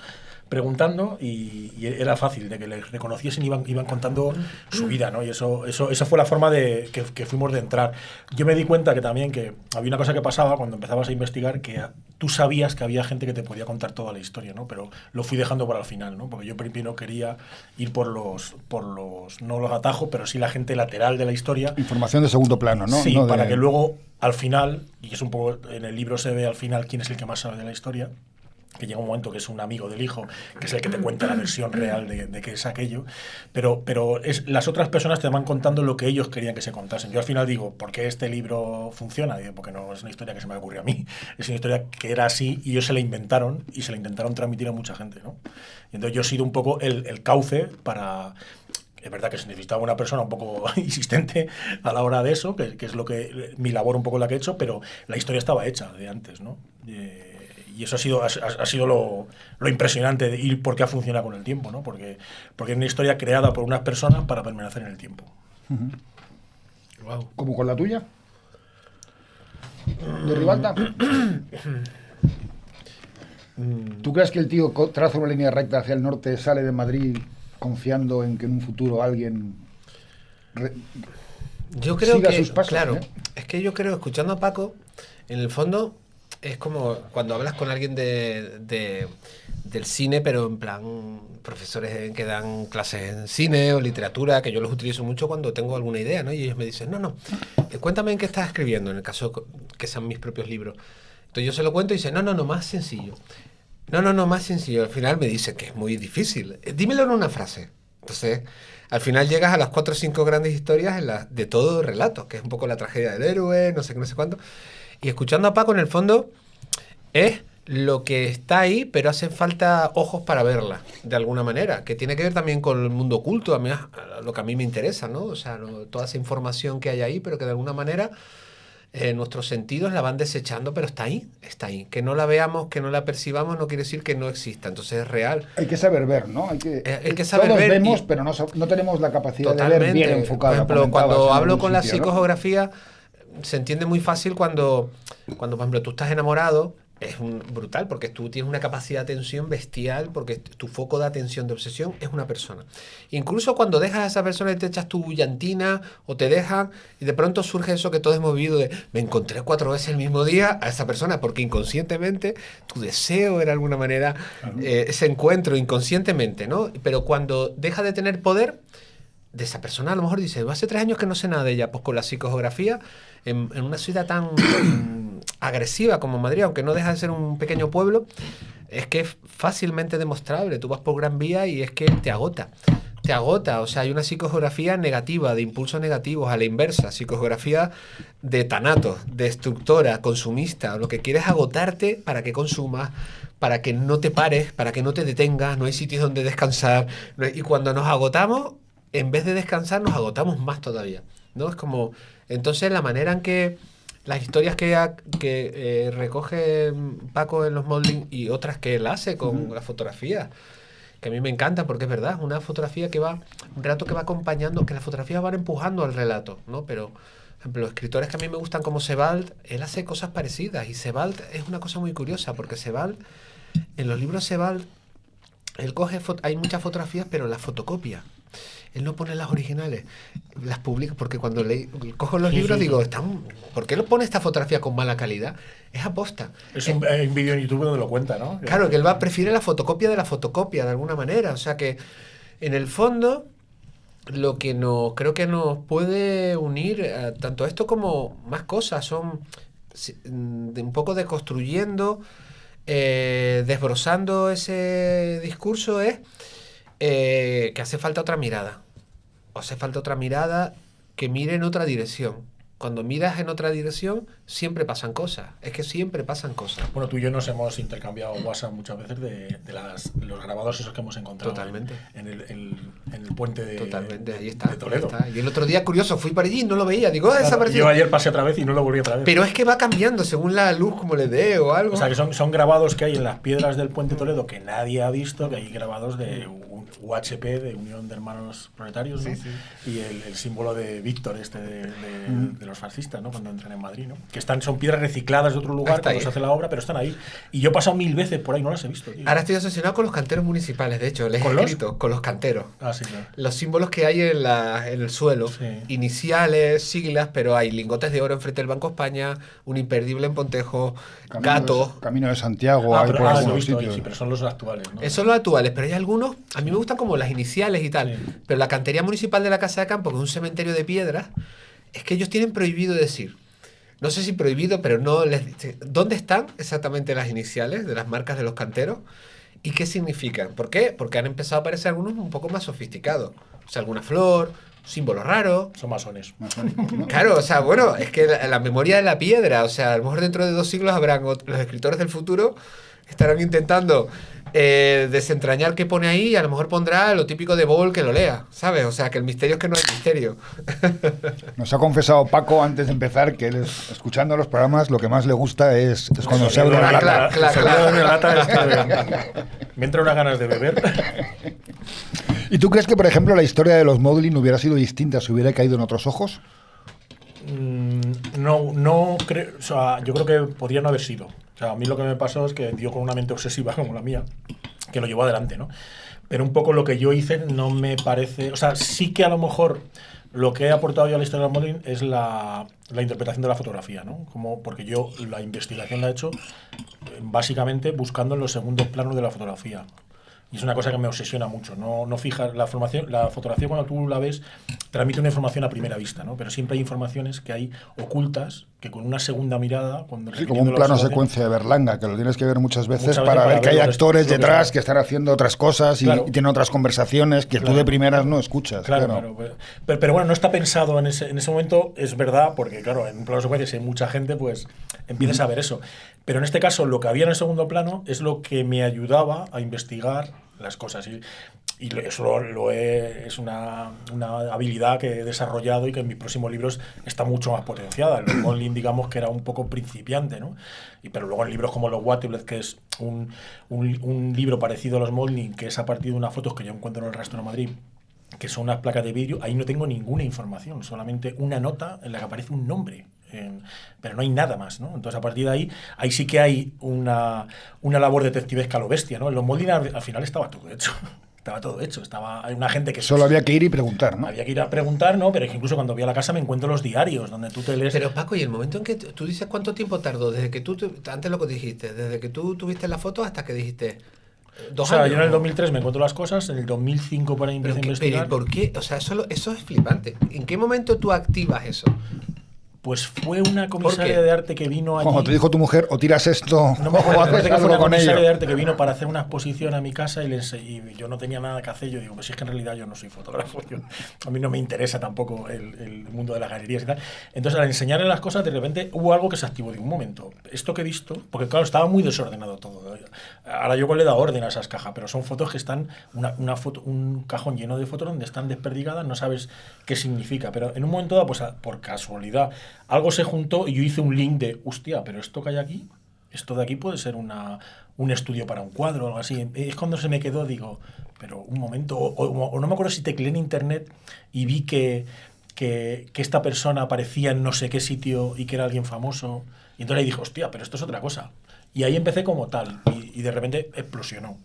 preguntando y era fácil de que les reconociesen y iban contando su vida, ¿no? Y esa fue la forma de que fuimos de entrar. Yo me di cuenta que también que había una cosa que pasaba cuando empezabas a investigar, que tú sabías que había gente que te podía contar toda la historia, ¿no? Pero lo fui dejando para el final, ¿no? Porque yo primero quería ir por los no los atajos, pero sí la gente lateral de la historia. Información de segundo plano, ¿no? Sí, no para que luego al final, y es un poco en el libro se ve al final quién es el que más sabe de la historia, que llega un momento que es un amigo del hijo, que es el que te cuenta la versión real de qué es aquello, pero las otras personas te van contando lo que ellos querían que se contasen. Yo al final digo, ¿por qué este libro funciona? Digo, porque no es una historia que se me ocurrió a mí, es una historia que era así y ellos se la inventaron y se la intentaron transmitir a mucha gente, ¿no? Y entonces yo he sido un poco el cauce para... Es verdad que se necesitaba una persona un poco insistente a la hora de eso, que es lo que mi labor un poco la que he hecho, pero la historia estaba hecha de antes, ¿no? Y eso ha sido lo impresionante de ir por qué ha funcionado con el tiempo, ¿no? Porque es una historia creada por unas personas para permanecer en el tiempo. Wow. ¿Como con la tuya? ¿De Ribalta? ¿Tú crees que el tío traza una línea recta hacia el norte, sale de Madrid confiando en que en un futuro alguien yo creo siga que, sus pasos? claro, es que yo creo, escuchando a Paco, en el fondo es como cuando hablas con alguien del cine, pero en plan profesores que dan clases en cine o literatura, que yo los utilizo mucho cuando tengo alguna idea, ¿no? Y ellos me dicen, cuéntame en qué estás escribiendo, en el caso que sean mis propios libros. Entonces yo se lo cuento y dice, no, más sencillo. No, más sencillo. Al final me dice que es muy difícil. Dímelo en una frase. Entonces, al final llegas a las 4 o 5 grandes historias de todo relato, que es un poco la tragedia del héroe, no sé qué, no sé cuánto. Y escuchando a Paco, en el fondo, es lo que está ahí, pero hacen falta ojos para verla, de alguna manera, que tiene que ver también con el mundo oculto, a mí, lo que a mí me interesa, ¿no? O sea, toda esa información que hay ahí, pero que de alguna manera nuestros sentidos la van desechando, pero está ahí. Que no la veamos, que no la percibamos, no quiere decir que no exista, entonces es real. Hay que saber ver, ¿no? Hay que saber todos ver. Vemos, pero no tenemos la capacidad de ver bien enfocada. Por ejemplo, cuando hablo con la psicogeografía, se entiende muy fácil cuando, por ejemplo, tú estás enamorado, es brutal, porque tú tienes una capacidad de atención bestial, porque tu foco de atención, de obsesión, es una persona. Incluso cuando dejas a esa persona y te echas tu llantina, o te dejan, y de pronto surge eso que todos hemos vivido de, me encontré 4 veces el mismo día a esa persona, porque inconscientemente tu deseo era de alguna manera ese encuentro, inconscientemente, ¿no? Pero cuando deja de tener poder, de esa persona a lo mejor dice, hace 3 años que no sé nada de ella, pues con la psicogeografía, en una ciudad tan agresiva como Madrid, aunque no deja de ser un pequeño pueblo, es que es fácilmente demostrable. Tú vas por Gran Vía y es que te agota, o sea, hay una psicogeografía negativa, de impulsos negativos, a la inversa, psicogeografía de tanatos, destructora, consumista, lo que quieres es agotarte para que consumas, para que no te pares, para que no te detengas, no hay sitios donde descansar, y cuando nos agotamos, en vez de descansar, nos agotamos más todavía, ¿no? Es como, entonces la manera en que las historias que recoge Paco en los modeling y otras que él hace con la fotografía, que a mí me encanta porque es verdad, una fotografía que va, un relato que va acompañando, que las fotografías van empujando al relato, ¿no? Pero, por ejemplo, los escritores que a mí me gustan como Sebald, él hace cosas parecidas, y Sebald es una cosa muy curiosa, porque Sebald, en los libros Sebald, él coge, hay muchas fotografías, pero las fotocopia. Él no pone las originales, las publica, porque cuando cojo los libros digo, ¿por qué lo pone esta fotografía con mala calidad? Es aposta. Es un vídeo en YouTube donde lo cuenta, ¿no? Claro, que él prefiere la fotocopia de la fotocopia, de alguna manera. O sea que, en el fondo, lo que creo que nos puede unir, tanto a esto como más cosas, son de un poco deconstruyendo, desbrozando ese discurso, es que hace falta otra mirada. Hace falta otra mirada que mire en otra dirección. Cuando miras en otra dirección, siempre pasan cosas. Es que siempre pasan cosas. Bueno, tú y yo nos hemos intercambiado WhatsApp muchas veces de los grabados esos que hemos encontrado. Totalmente. En el puente de, Totalmente, ahí está, de Toledo. Ahí está. Y el otro día, curioso, fui para allí y no lo veía. Digo, desapareció. Yo ayer pasé otra vez y no lo volví otra vez. Pero es que va cambiando según la luz, como le dé o algo. O sea, que son grabados que hay en las piedras del puente Toledo que nadie ha visto, que hay grabados de UHP, de Unión de Hermanos Proletarios, ¿no? Sí. Y el símbolo de Víctor, de los fascistas, ¿no? Cuando entran en Madrid, ¿no? Que son piedras recicladas de otro lugar cuando se hace la obra, pero están ahí. Y yo he pasado 1000 veces por ahí, no las he visto, tío. Ahora estoy obsesionado con los canteros municipales, de hecho, les he escrito, con los canteros. Ah, sí, claro. Los símbolos que hay en el suelo, Sí. Iniciales, siglas, pero hay lingotes de oro enfrente del Banco España, un imperdible en Pontejo, gatos. Camino de Santiago, hay por lo he algunos visto, sitios. sí, pero son los actuales, ¿no? Esos son los actuales, pero hay algunos, a mí me gustan como las iniciales y tal, Sí. pero la cantería municipal de la Casa de Campo, que es un cementerio de piedras, es que ellos tienen prohibido decir, no sé si prohibido, pero no les dice, ¿dónde están exactamente las iniciales de las marcas de los canteros? ¿Y qué significan? ¿Por qué? Porque han empezado a aparecer algunos un poco más sofisticados. O sea, alguna flor, símbolo raro. Son masones. Claro, o sea, bueno, es que la memoria de la piedra, o sea, a lo mejor dentro de 2 siglos habrán los escritores del futuro estarán intentando desentrañar qué pone ahí y a lo mejor pondrá lo típico de Bol que lo lea, ¿sabes? O sea, que el misterio es que no hay misterio. Nos ha confesado Paco antes de empezar que él, escuchando los programas, lo que más le gusta es cuando se abre una lata. Me entran unas ganas de beber. ¿Y tú crees que, por ejemplo, la historia de los Modlin hubiera sido distinta si hubiera caído en otros ojos? No creo, o sea, yo creo que podría no haber sido. O sea, a mí lo que me pasó es que dio con una mente obsesiva como la mía, que lo llevó adelante, ¿no? Pero un poco lo que yo hice no me parece... O sea, sí que a lo mejor lo que he aportado yo a la historia de Modlin es la interpretación de la fotografía, ¿no? Porque yo la investigación la he hecho básicamente buscando en los segundos planos de la fotografía. Y es una cosa que me obsesiona mucho. No fijas la fotografía cuando tú la ves transmite una información a primera vista, ¿no? Pero siempre hay informaciones que hay ocultas que con una segunda mirada, cuando Sí, como un plano secuencia de Berlanga, que lo tienes que ver muchas veces para ver que hay verlo, actores detrás que están haciendo otras cosas Claro. y tienen otras conversaciones que tú de primeras no escuchas. Claro. Pero bueno, no está pensado en ese momento, es verdad, porque claro, en un plano secuencia si hay mucha gente, pues empiezas a ver eso. Pero en este caso, lo que había en el segundo plano es lo que me ayudaba a investigar las cosas. Y eso es una habilidad que he desarrollado y que en mis próximos libros está mucho más potenciada. En los Modlin, digamos que era un poco principiante, ¿no? Pero luego en libros como Los Waterblad, que es un libro parecido a los Modlin, que es a partir de unas fotos que yo encuentro en el Rastro de Madrid, que son unas placas de vidrio, ahí no tengo ninguna información, solamente una nota en la que aparece un nombre. Pero no hay nada más, ¿no? Entonces, a partir de ahí sí que hay una labor detectivesca a lo bestia, ¿no? En los Modlin al final estaba todo hecho. Hay una gente que... Solo había que ir y preguntar, ¿no? Había que ir a preguntar, ¿no? Pero es que incluso cuando voy a la casa me encuentro los diarios, donde tú te lees... Pero Paco, y el momento en que tú dices cuánto tiempo tardó, desde que antes lo que dijiste, desde que tú tuviste la foto hasta que dijiste... 2 años. yo en el 2003 me encuentro las cosas, en el 2005 por ahí empecé a investigar. ¿Por qué? O sea, eso es flipante. ¿En qué momento tú activas eso? Pues fue una comisaria de arte que vino allí. Cuando te dijo tu mujer, o tiras esto, no me acuerdo, o haces que fue algo una con ello. comisaria de arte que vino para hacer una exposición a mi casa y yo no tenía nada que hacer. Yo digo, pues es que en realidad yo no soy fotógrafo. A mí no me interesa tampoco el mundo de las galerías y tal. Entonces, al enseñarle las cosas, de repente hubo algo que se activó. Digo, un momento, esto que he visto, porque claro, estaba muy desordenado todo. Ahora yo le he dado orden a esas cajas, pero son fotos que están, un cajón lleno de fotos donde están desperdigadas, no sabes qué significa. Pero en un momento dado, pues por casualidad, algo se juntó y yo hice un link de, hostia, pero esto que hay aquí, esto de aquí puede ser un estudio para un cuadro o algo así. Es cuando se me quedó, digo, pero un momento, o no me acuerdo si tecleé en internet y vi que esta persona aparecía en no sé qué sitio y que era alguien famoso. Y entonces ahí dije, hostia, pero esto es otra cosa. Y ahí empecé como tal y de repente explosionó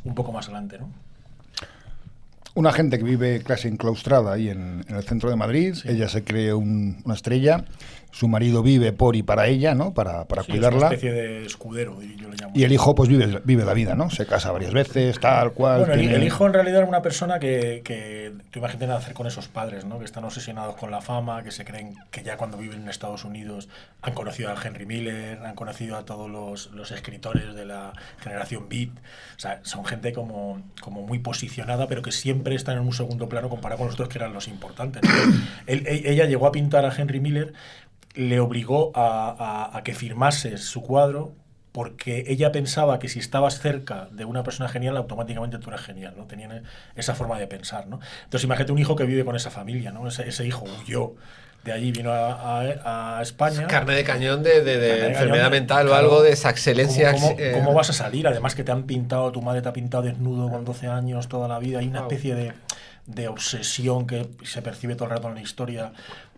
un poco más adelante, ¿no? Una gente que vive casi enclaustrada ahí en el centro de Madrid, sí. Ella se cree una estrella, su marido vive por y para ella, ¿no? Para Sí, cuidarla. es una especie de escudero, yo le llamo. Y el hijo pues vive la vida, ¿no? Se casa varias veces, tal cual. Bueno, tiene... el hijo en realidad era una persona que tú imagínate nacer con esos padres, ¿no? Que están obsesionados con la fama, que se creen que ya cuando viven en Estados Unidos han conocido a Henry Miller, han conocido a todos los escritores de la generación Beat. O sea, son gente como muy posicionada, pero que siempre están en un segundo plano comparado con los otros que eran los importantes, ¿no? Ella llegó a pintar a Henry Miller, le obligó a que firmase su cuadro porque ella pensaba que si estabas cerca de una persona genial, automáticamente tú eres genial, ¿no? Tenían esa forma de pensar, ¿no? Entonces imagínate un hijo que vive con esa familia, ¿no? Ese hijo huyó de allí, vino a España. Carne de cañón de enfermedad mental claro, o algo de esa excelencia. ¿Cómo vas a salir? Además que te han pintado, tu madre te ha pintado desnudo con 12 años toda la vida. Hay una especie de obsesión que se percibe todo el rato en la historia,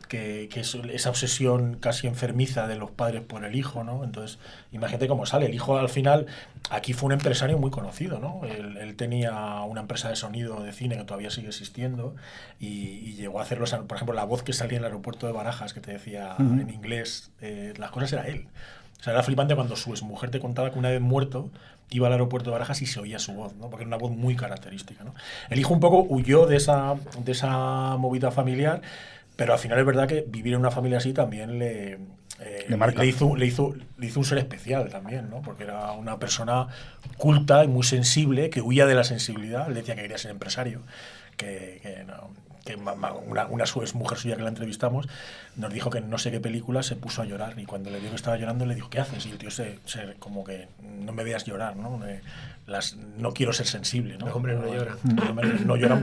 que es esa obsesión casi enfermiza de los padres por el hijo, ¿no? Entonces, imagínate cómo sale. El hijo, al final, aquí fue un empresario muy conocido, ¿no? Él tenía una empresa de sonido de cine que todavía sigue existiendo y llegó a hacerlo, por ejemplo, la voz que salía en el aeropuerto de Barajas, que te decía en inglés las cosas, era él. O sea, era flipante cuando su exmujer te contaba que una vez muerto iba al aeropuerto de Barajas y se oía su voz, ¿no? Porque era una voz muy característica, ¿no? El hijo un poco huyó de esa movida familiar, pero al final es verdad que vivir en una familia así también le hizo un ser especial también, ¿no? Porque era una persona culta y muy sensible, que huía de la sensibilidad. Él decía que quería ser empresario, una mujer suya que la entrevistamos nos dijo que en no sé qué película se puso a llorar, y cuando le vio que estaba llorando le dijo, ¿qué haces? Y el tío como que no me veas llorar, ¿no? No quiero ser sensible, ¿no? Los hombres no lloran. No lloran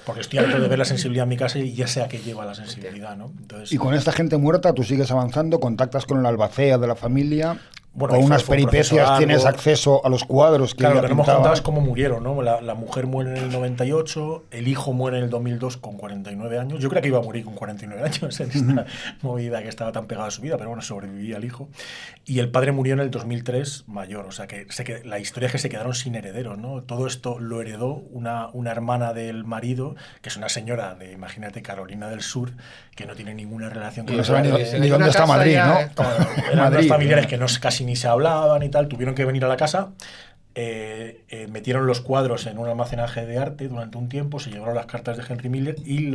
porque estoy harto de ver la sensibilidad en mi casa y ya sé a qué lleva la sensibilidad, ¿no? Entonces, y con esta gente muerta tú sigues avanzando, contactas con el albacea de la familia. Bueno, con unas fue un proceso peripecias largo. tienes acceso a los cuadros que claro, lo ella que no hemos pintaba. contado es cómo murieron, ¿no? La mujer muere en el 98, el hijo muere en el 2002 con 49 años. Yo creo que iba a morir con 49 años en esta movida que estaba tan pegada a su vida, pero bueno, sobrevivía el hijo. Y el padre murió en el 2003 mayor, o sea que la historia es que se quedaron sin herederos, ¿no? Todo esto lo heredó una hermana del marido, que es una señora de, imagínate, Carolina del Sur, que no tiene ninguna relación con No los sabe padres. ni dónde está Madrid, ¿no? Eran Madrid, unos familiares ¿no? que casi ni se hablaban y tal, tuvieron que venir a la casa, metieron los cuadros en un almacenaje de arte durante un tiempo, se llevaron las cartas de Henry Miller y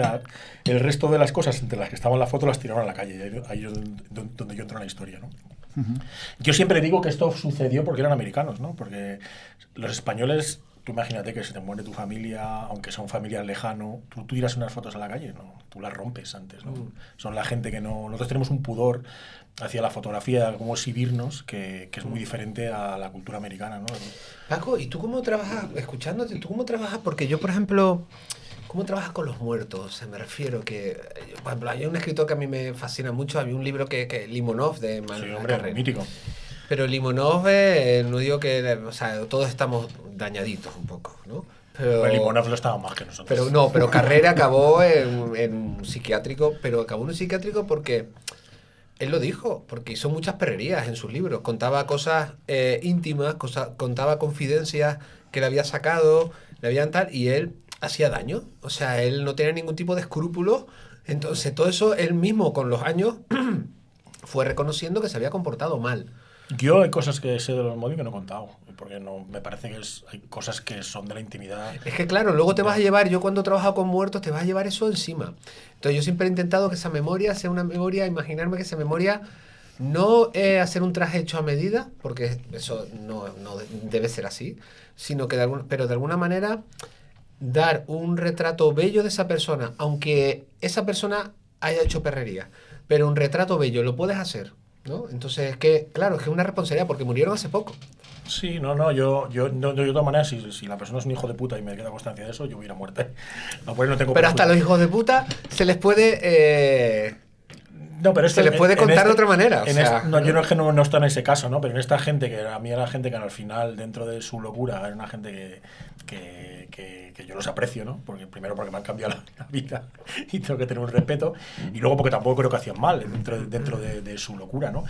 el resto de las cosas entre las que estaban en la foto las tiraron a la calle. Ahí es donde yo entro en la historia, ¿no? Yo siempre digo que esto sucedió porque eran americanos, ¿no? Porque los españoles, tú imagínate que se te muere tu familia, aunque sea un familiar lejano, tú tiras unas fotos a la calle, ¿no? Tú las rompes antes, ¿no? Son la gente que no... Nosotros tenemos un pudor hacia la fotografía, cómo exhibirnos, que es muy diferente a la cultura americana, ¿no? Paco, ¿y tú cómo trabajas? Escuchándote, ¿tú cómo trabajas? Porque yo, por ejemplo, ¿cómo trabajas con los muertos? O sea, me refiero que, por ejemplo, hay un escritor que a mí me fascina mucho, había un libro que Limonov de Manuel Sí, hombre, Carrera. mítico. Pero Limonov, no digo que, o sea, todos estamos dañaditos un poco, ¿no? Pero Limonov lo estaba más que nosotros. Pero Carrera acabó en un psiquiátrico, pero acabó en un psiquiátrico porque él lo dijo, porque hizo muchas perrerías en sus libros, contaba cosas íntimas, contaba confidencias que le había sacado, le habían tal, y él hacía daño, o sea, él no tenía ningún tipo de escrúpulos, entonces todo eso él mismo con los años fue reconociendo que se había comportado mal. Yo hay cosas que sé de los Modi que no he contado, porque no me parece que hay cosas que son de la intimidad. Es que claro, luego te vas a llevar, yo cuando he trabajado con muertos, te vas a llevar eso encima. Entonces yo siempre he intentado que esa memoria sea una memoria, imaginarme que esa memoria no hacer un traje hecho a medida, porque eso no debe ser así, sino que pero de alguna manera dar un retrato bello de esa persona, aunque esa persona haya hecho perrería, pero un retrato bello lo puedes hacer, ¿no? Entonces es que, claro, es que es una responsabilidad porque murieron hace poco. Sí, yo de todas maneras, si la persona es un hijo de puta y me queda constancia de eso, yo voy a ir a muerte. No, pues no tengo Pero hasta los hijos de puta se les puede... No, pero se les puede contar de otra manera. O sea, yo no es que no está en ese caso, ¿no? Pero en esta gente, que a mí era gente que al final, dentro de su locura, era una gente que yo los aprecio, ¿no? Porque primero porque me han cambiado la vida y tengo que tener un respeto, y luego porque tampoco creo que hacían mal dentro de su locura, ¿no?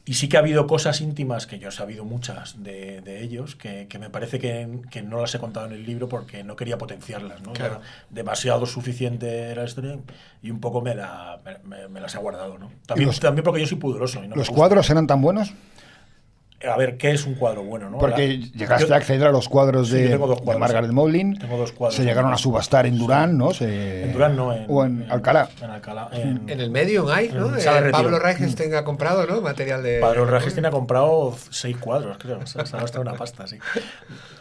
Y sí que ha habido cosas íntimas, que yo he sabido muchas de ellos, que me parece que no las he contado en el libro porque no quería potenciarlas, ¿no? Claro. Demasiado suficiente era la historia y un poco me las he guardado, ¿no? También porque yo soy pudoroso. Y no ¿Los cuadros eran tan buenos? A ver, ¿qué es un cuadro bueno, no? Porque llegaste a acceder a los cuadros Sí, yo de tengo dos cuadros, Margaret Maudlin. Tengo 2 cuadros. Se llegaron a subastar en Durán, ¿no? En Durán no, o en Alcalá. En Alcala. En el Medium hay, ¿no? en Sala de Retiro. Pablo Regenstein ha comprado, ¿no? Material de... Pablo Regenstein ha comprado 6 cuadros, creo. O sea, se ha gastado una pasta, sí.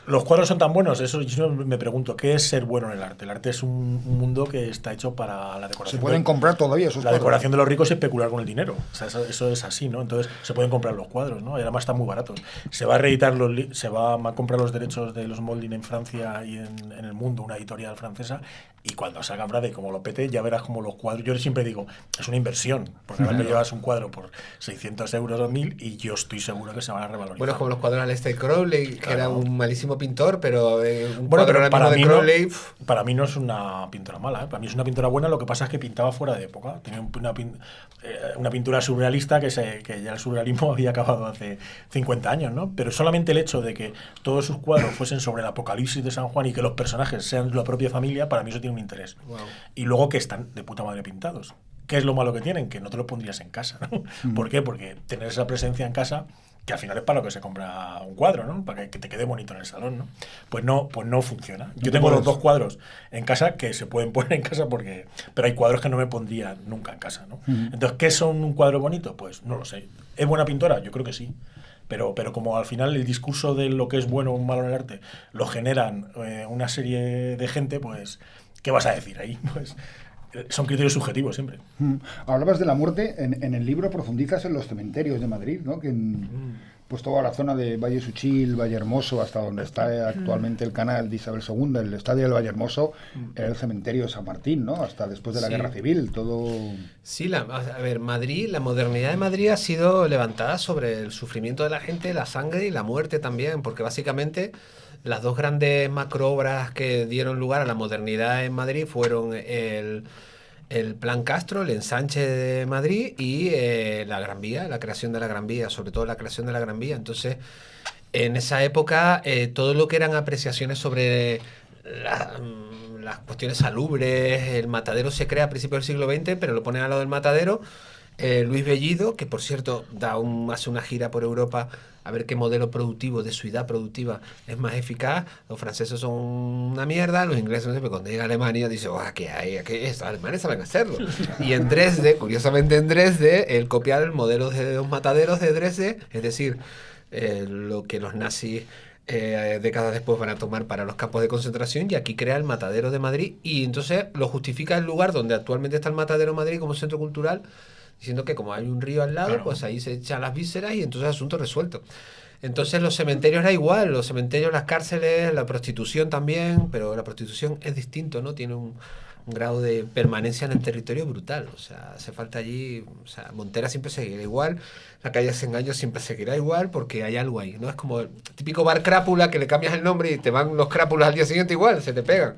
Los cuadros son tan buenos, eso yo me pregunto, ¿qué es ser bueno en el arte? El arte es un mundo que está hecho para la decoración. Se pueden comprar todavía esos La cuadros. decoración de los ricos es especular con el dinero. O sea, eso es así, ¿no? Entonces se pueden comprar los cuadros, ¿no? Y además están muy baratos. Se va a reeditar se va a comprar los derechos de los Molding en Francia y en el mundo, una editorial francesa, y cuando salga Frade y como lo pete, ya verás como los cuadros. Yo siempre digo, es una inversión, porque ahora te llevas un cuadro por 600 euros o 1000 y yo estoy seguro que se van a revalorizar. Bueno, como los cuadros de Aleister Crowley, que era un malísimo pintor, pero un Bueno, cuadro pero ahora mismo de Crowley... para mí no es una pintura mala, ¿eh? Para mí es una pintura buena, lo que pasa es que pintaba fuera de época. Tenía una pintura surrealista que ya el surrealismo había acabado hace 50 años, ¿no? Pero solamente el hecho de que todos sus cuadros fuesen sobre el apocalipsis de San Juan y que los personajes sean la propia familia, para mí eso tiene un interés. Wow. Y luego que están de puta madre pintados. ¿Qué es lo malo que tienen? Que no te lo pondrías en casa, ¿no? ¿Por qué? Porque tener esa presencia en casa, que al final es para lo que se compra un cuadro, ¿no? Para que te quede bonito en el salón, ¿no? Pues no funciona. Yo tengo los 2 cuadros en casa que se pueden poner en casa pero hay cuadros que no me pondría nunca en casa, ¿no? Entonces, ¿qué son un cuadro bonito? Pues no lo sé. ¿Es buena pintora? Yo creo que sí. Pero como al final el discurso de lo que es bueno o malo en el arte lo generan una serie de gente, pues, ¿qué vas a decir ahí? Pues son criterios subjetivos siempre. Hablabas de la muerte, en el libro profundizas en los cementerios de Madrid, ¿no? Que pues toda la zona de Valle Suchil, Valle Hermoso, hasta donde está actualmente el canal de Isabel II, el estadio del Valle Hermoso, era el cementerio de San Martín, ¿no? Hasta después de la Guerra Civil, todo... Sí, a ver, Madrid, la modernidad de Madrid ha sido levantada sobre el sufrimiento de la gente, la sangre y la muerte también, porque básicamente las 2 grandes macroobras que dieron lugar a la modernidad en Madrid fueron el Plan Castro, el ensanche de Madrid y la Gran Vía, la creación de la Gran Vía, sobre todo la creación de la Gran Vía. Entonces, en esa época, todo lo que eran apreciaciones sobre las cuestiones salubres, el matadero se crea a principios del siglo XX, pero lo ponen al lado del matadero. Luis Bellido, que por cierto hace una gira por Europa a ver qué modelo productivo de ciudad productiva es más eficaz. Los franceses son una mierda, los ingleses no sé, pero cuando llega a Alemania dice, ¿qué hay? Los alemanes saben hacerlo. Y en Dresde, curiosamente en Dresde, él copia el modelo de los mataderos de Dresde, es decir, lo que los nazis décadas después van a tomar para los campos de concentración, y aquí crea el matadero de Madrid, y entonces lo justifica el lugar donde actualmente está el matadero de Madrid como centro cultural, diciendo que como hay un río al lado, claro, pues ahí se echan las vísceras y entonces asunto resuelto. Entonces los cementerios era igual, los cementerios, las cárceles, la prostitución también, pero la prostitución es distinto, ¿no? Tiene un grado de permanencia en el territorio brutal, o sea, hace falta allí, o sea, Montera siempre seguirá igual, la calle Desengaño siempre seguirá igual, porque hay algo ahí, ¿no? Es como el típico bar crápula que le cambias el nombre y te van los crápulas al día siguiente igual, se te pegan.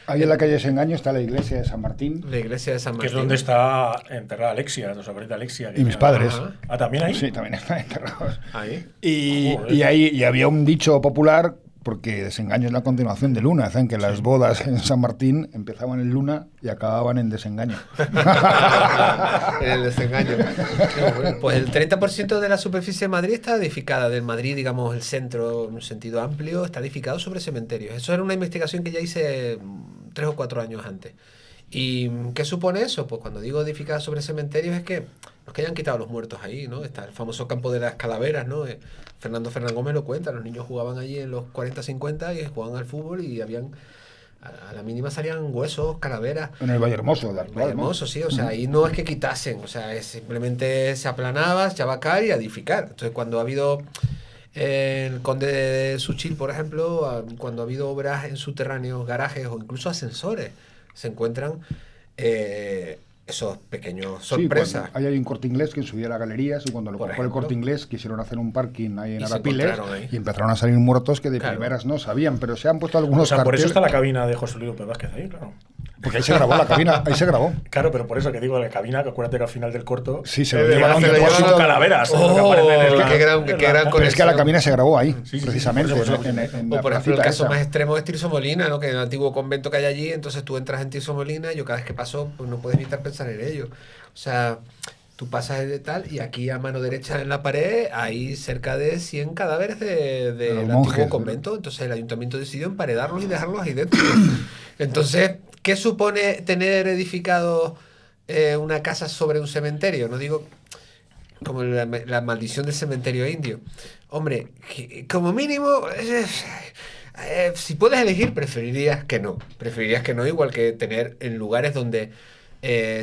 Ahí en la calle Desengaño está la iglesia de San Martín. La iglesia de San Martín. Que es donde está enterrada Alexia, tu sobrina Alexia. Y mis padres. Ah, ¿también ahí? Sí, también están enterrados. Ahí. Y ahí había un dicho popular, porque Desengaño es la continuación de Luna. Dicen que las bodas en San Martín empezaban en Luna y acababan en Desengaño. En el Desengaño. Pues el 30% de la superficie de Madrid está edificada, del Madrid, digamos, el centro, en un sentido amplio, está edificado sobre cementerios. Eso era una investigación que ya hice 3 o 4 años antes. ¿Y qué supone eso? Pues cuando digo edificada sobre cementerios es que no es que hayan quitado los muertos ahí, ¿no? Está el famoso campo de las calaveras, ¿no? Fernando Fernán Gómez lo cuenta, los niños jugaban allí en los 40-50 y jugaban al fútbol y habían, a la mínima salían huesos, calaveras. En el Valle Hermoso, de Valle Hermoso, sí, o sea, ahí no es que quitasen, o sea, simplemente se aplanaba, se echaba a caer y a edificar. Entonces cuando ha habido el Conde de Suchil, por ejemplo, cuando ha habido obras en subterráneos, garajes o incluso ascensores, se encuentran esos pequeños sorpresas. Sí, ahí hay un Corte Inglés que subía a las galerías y cuando lo compró el Corte Inglés quisieron hacer un parking ahí en Arapiles y empezaron a salir muertos que de primeras no sabían, pero se han puesto algunos carteles. Por eso está la cabina de José Luis López Vázquez ahí, claro. Porque ahí se grabó la cabina, ahí se grabó. Claro, pero por eso que digo, la cabina, que acuérdate que al final del corto Sí, se lo llevan llevan, un se lo con calaveras. Oh, lo que aparecen en la- qué gran Pero es que conexión. la cabina se grabó ahí, Sí, sí, precisamente. por eso, en O la por ejemplo, el placita caso esa. más extremo es Tirso Molina, ¿no? Que es el antiguo convento que hay allí, entonces tú entras en Tirso Molina y yo cada vez que paso, pues no puedes evitar pensar en ello. O sea, tú pasas de tal y aquí a mano derecha en la pared hay cerca de 100 cadáveres De del los antiguo monjes, convento, entonces el ayuntamiento decidió emparedarlos y dejarlos ahí dentro. Entonces, ¿qué supone tener edificado una casa sobre un cementerio? No digo como la maldición del cementerio indio. Hombre, como mínimo, si puedes elegir, preferirías que no. Preferirías que no, igual que tener en lugares donde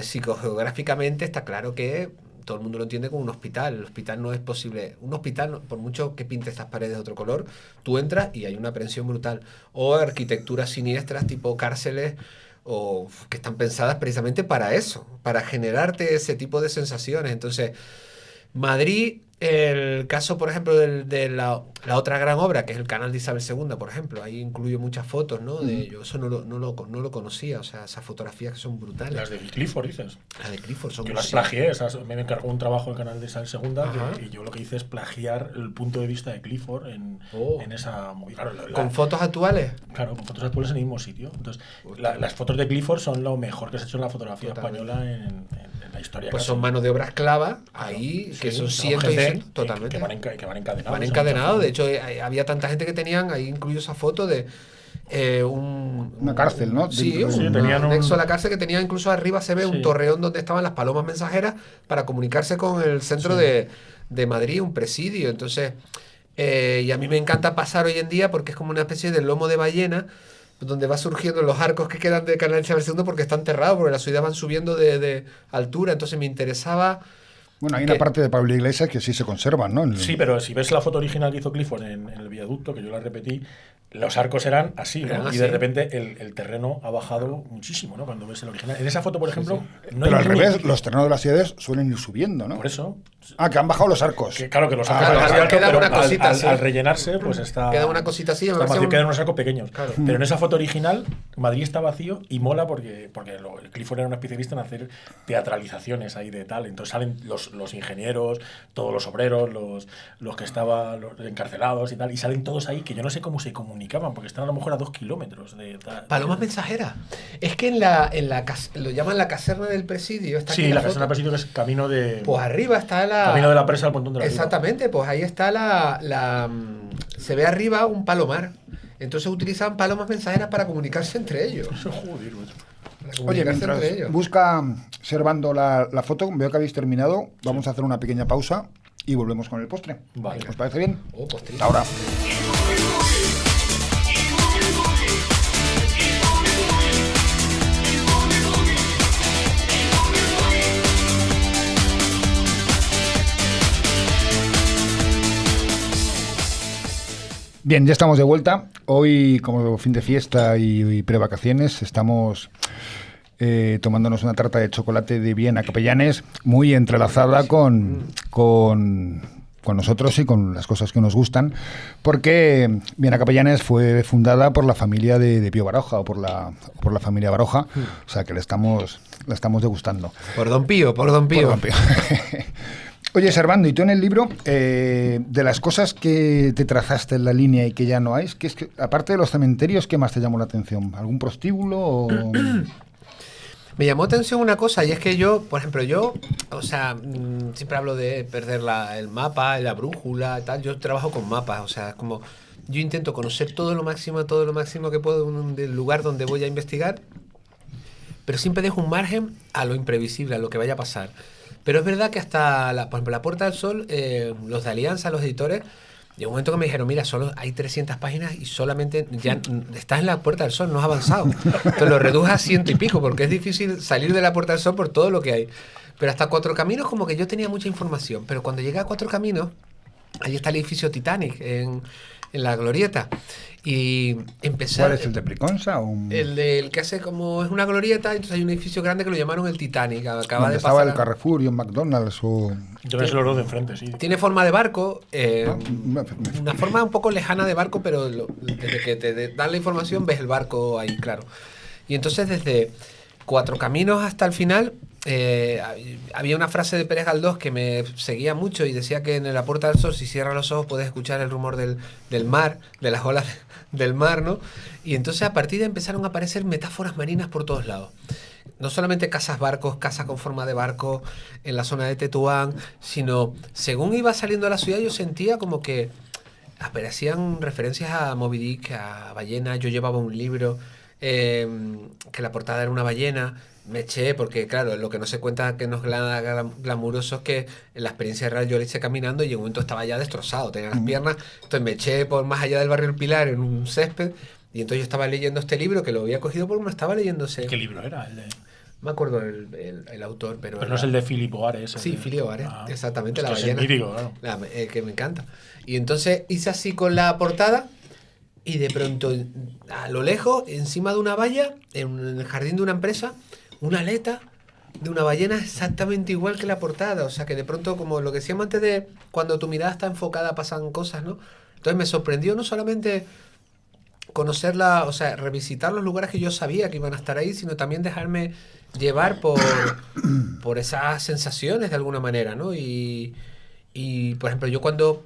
psicogeográficamente está claro que todo el mundo lo entiende como un hospital. El hospital no es posible. Un hospital, por mucho que pinte estas paredes de otro color, tú entras y hay una aprensión brutal. O arquitecturas siniestras tipo cárceles o que están pensadas precisamente para eso, para generarte ese tipo de sensaciones. Entonces, Madrid, el caso, por ejemplo, de la otra gran obra, que es el Canal de Isabel II, por ejemplo, ahí incluyo muchas fotos, ¿no? De ello. Eso no lo conocía, o sea, esas fotografías que son brutales. Las de Clifford, dices. Las de Clifford son Yo las brutales. plagié, me encargó un trabajo en Canal de Isabel II Ajá. y yo lo que hice es plagiar el punto de vista de Clifford en esa movida. Claro, ¿Con fotos actuales? claro, con fotos actuales en el mismo sitio. Entonces, las fotos de Clifford son lo mejor que se ha hecho en la fotografía Totalmente. española en la historia. Pues casi. son mano de obra esclava ahí, que Sí, son son cientos y gente cientos, totalmente. que van encadenados. Van en encadenados. muchas De hecho, había tanta gente que tenían, ahí incluyo esa foto de Una cárcel, ¿no? Sí, Dentro de- Sí, un tenían un- anexo a la cárcel que tenía incluso arriba se ve un Sí. torreón donde estaban las palomas mensajeras para comunicarse con el centro Sí. de Madrid, un presidio. Entonces, y a mí me encanta pasar hoy en día porque es como una especie de lomo de ballena donde va surgiendo los arcos que quedan de Canal Isabel II porque están enterrados, porque las ciudades van subiendo de altura. Entonces me interesaba. Bueno, hay que- una parte de Pablo Iglesias que sí se conservan, ¿no? Sí, pero si ves la foto original que hizo Clifford en el viaducto, que yo la repetí, los arcos eran así, ¿no? Eran Y así. de repente el terreno ha bajado muchísimo, ¿no? Cuando ves el original. En esa foto, por ejemplo, no Pero hay al ningún revés, edificio. los terrenos de las ciudades suelen ir subiendo, ¿no? Por eso. Ah, que han bajado los arcos. Que, claro que los Ah, arcos vale, eran vale. así alto, Queda pero una cosita así. al rellenarse, pues está. Queda una cosita así, me está parece vacío, un- quedan unos arcos pequeños. Claro. Pero en esa foto original, Madrid está vacío y mola porque el Clifford era un especialista en hacer teatralizaciones ahí de tal. Entonces salen los ingenieros, todos los obreros, los que estaban los encarcelados y tal, y salen todos ahí que yo no sé cómo se comunicaban, porque están a lo mejor a 2 kilómetros de. Palomas mensajeras. Es que lo llaman la caserna del presidio. Está aquí Sí, la foto. casona presidio que es camino de. Pues arriba está Camino de la presa al pontón de la Riva. Exactamente, pues ahí está se ve arriba un palomar. Entonces utilizan palomas mensajeras para comunicarse entre ellos. Joder, macho. Para Oye, comunicarse mientras entre ellos. busca Servando la foto, veo que habéis terminado. Vamos a hacer una pequeña pausa y volvemos con el postre. Vale. ¿Os parece bien? Oh, postrito. Hasta ahora. Bien, ya estamos de vuelta. Hoy, como fin de fiesta y prevacaciones, estamos tomándonos una tarta de chocolate de Viena Capellanes, muy entrelazada con nosotros y con las cosas que nos gustan, porque Viena Capellanes fue fundada por la familia de Pío Baroja, o por la familia Baroja, o sea que la estamos degustando. Por Don Pío, por Don Pío. Por Don Pío. Oye, Servando, y tú en el libro, de las cosas que te trazaste en la línea y que ya no hay, es que aparte de los cementerios, ¿qué más te llamó la atención? ¿Algún prostíbulo? O... Me llamó atención una cosa, y es que yo, por ejemplo, siempre hablo de perder el mapa, la brújula y tal. Yo trabajo con mapas, o sea, es como yo intento conocer todo lo máximo que puedo del lugar donde voy a investigar, pero siempre dejo un margen a lo imprevisible, a lo que vaya a pasar. Pero es verdad que hasta, por ejemplo, la Puerta del Sol, los de Alianza, los editores, llegó un momento que me dijeron, mira, solo hay 300 páginas y solamente ya estás en la Puerta del Sol, no has avanzado. Te lo reduje a 100 y pico, porque es difícil salir de la Puerta del Sol por todo lo que hay. Pero hasta Cuatro Caminos como que yo tenía mucha información. Pero cuando llegué a Cuatro Caminos, ahí está el edificio Titanic, en la glorieta. Y empecé... ¿Cuál es el de Priconsa? El que hace como es una glorieta, entonces hay un edificio grande que lo llamaron el Titanic. Acaba ¿Dónde de estaba pasar. el Carrefour y un McDonald's? O... Yo me sé los dos de enfrente, sí. Tiene forma de barco, me- una forma un poco lejana de barco, pero desde que te dan la información ves el barco ahí, claro. Y entonces desde Cuatro Caminos hasta el final había una frase de Pérez Galdós que me seguía mucho y decía que en La Puerta del Sol, si cierras los ojos, puedes escuchar el rumor del mar, de las olas del mar, ¿no? Y entonces a partir de ahí empezaron a aparecer metáforas marinas por todos lados. No solamente casas-barcos, casas con forma de barco en la zona de Tetuán, sino según iba saliendo a la ciudad yo sentía como que aparecían referencias a Moby Dick, a ballena. Yo llevaba un libro que la portada era una ballena. Me eché porque, claro, lo que no se cuenta que no es glamuroso es que en la experiencia real yo la hice caminando y en un momento estaba ya destrozado, tenía las piernas. Entonces me eché por más allá del barrio El Pilar en un césped y entonces yo estaba leyendo este libro que lo había cogido porque me estaba leyéndose. ¿Qué libro era? El de... Me acuerdo el autor, pero no es el de Philip O'Hare. Sí, Philip O'Hare, exactamente, la es ballena. mítico, claro. Que me encanta. Y entonces hice así con la portada y de pronto, a lo lejos, encima de una valla, en el jardín de una empresa, una aleta de una ballena exactamente igual que la portada. O sea, que de pronto, como lo que decíamos antes de cuando tu mirada está enfocada, pasan cosas, ¿no? Entonces me sorprendió no solamente conocerla, o sea, revisitar los lugares que yo sabía que iban a estar ahí, sino también dejarme llevar por esas sensaciones de alguna manera, ¿no? Y por ejemplo, yo cuando...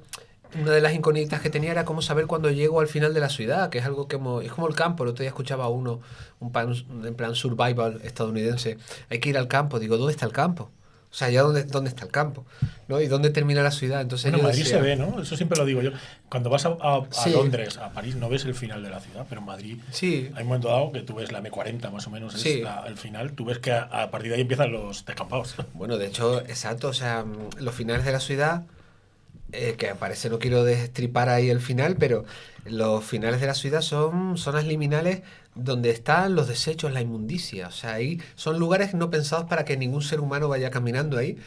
Una de las incógnitas que tenía era cómo saber cuándo llego al final de la ciudad, que es algo que es como el campo. El otro día escuchaba en plan survival estadounidense. Hay que ir al campo. Digo, ¿dónde está el campo? O sea, ¿ya dónde está el campo? ¿No? ¿Y dónde termina la ciudad? Entonces bueno, yo Madrid decía, se ve, ¿no? Eso siempre lo digo yo. Cuando vas a Sí. Londres, a París, no ves el final de la ciudad, pero en Madrid Sí. hay un momento dado que tú ves la M40 más o menos, Sí. es el final, tú ves que a partir de ahí empiezan los descampados. Bueno, de hecho, exacto. O sea, los finales de la ciudad... que parece, no quiero destripar ahí el final, pero los finales de la ciudad son zonas liminales donde están los desechos, la inmundicia. O sea, ahí son lugares no pensados para que ningún ser humano vaya caminando ahí.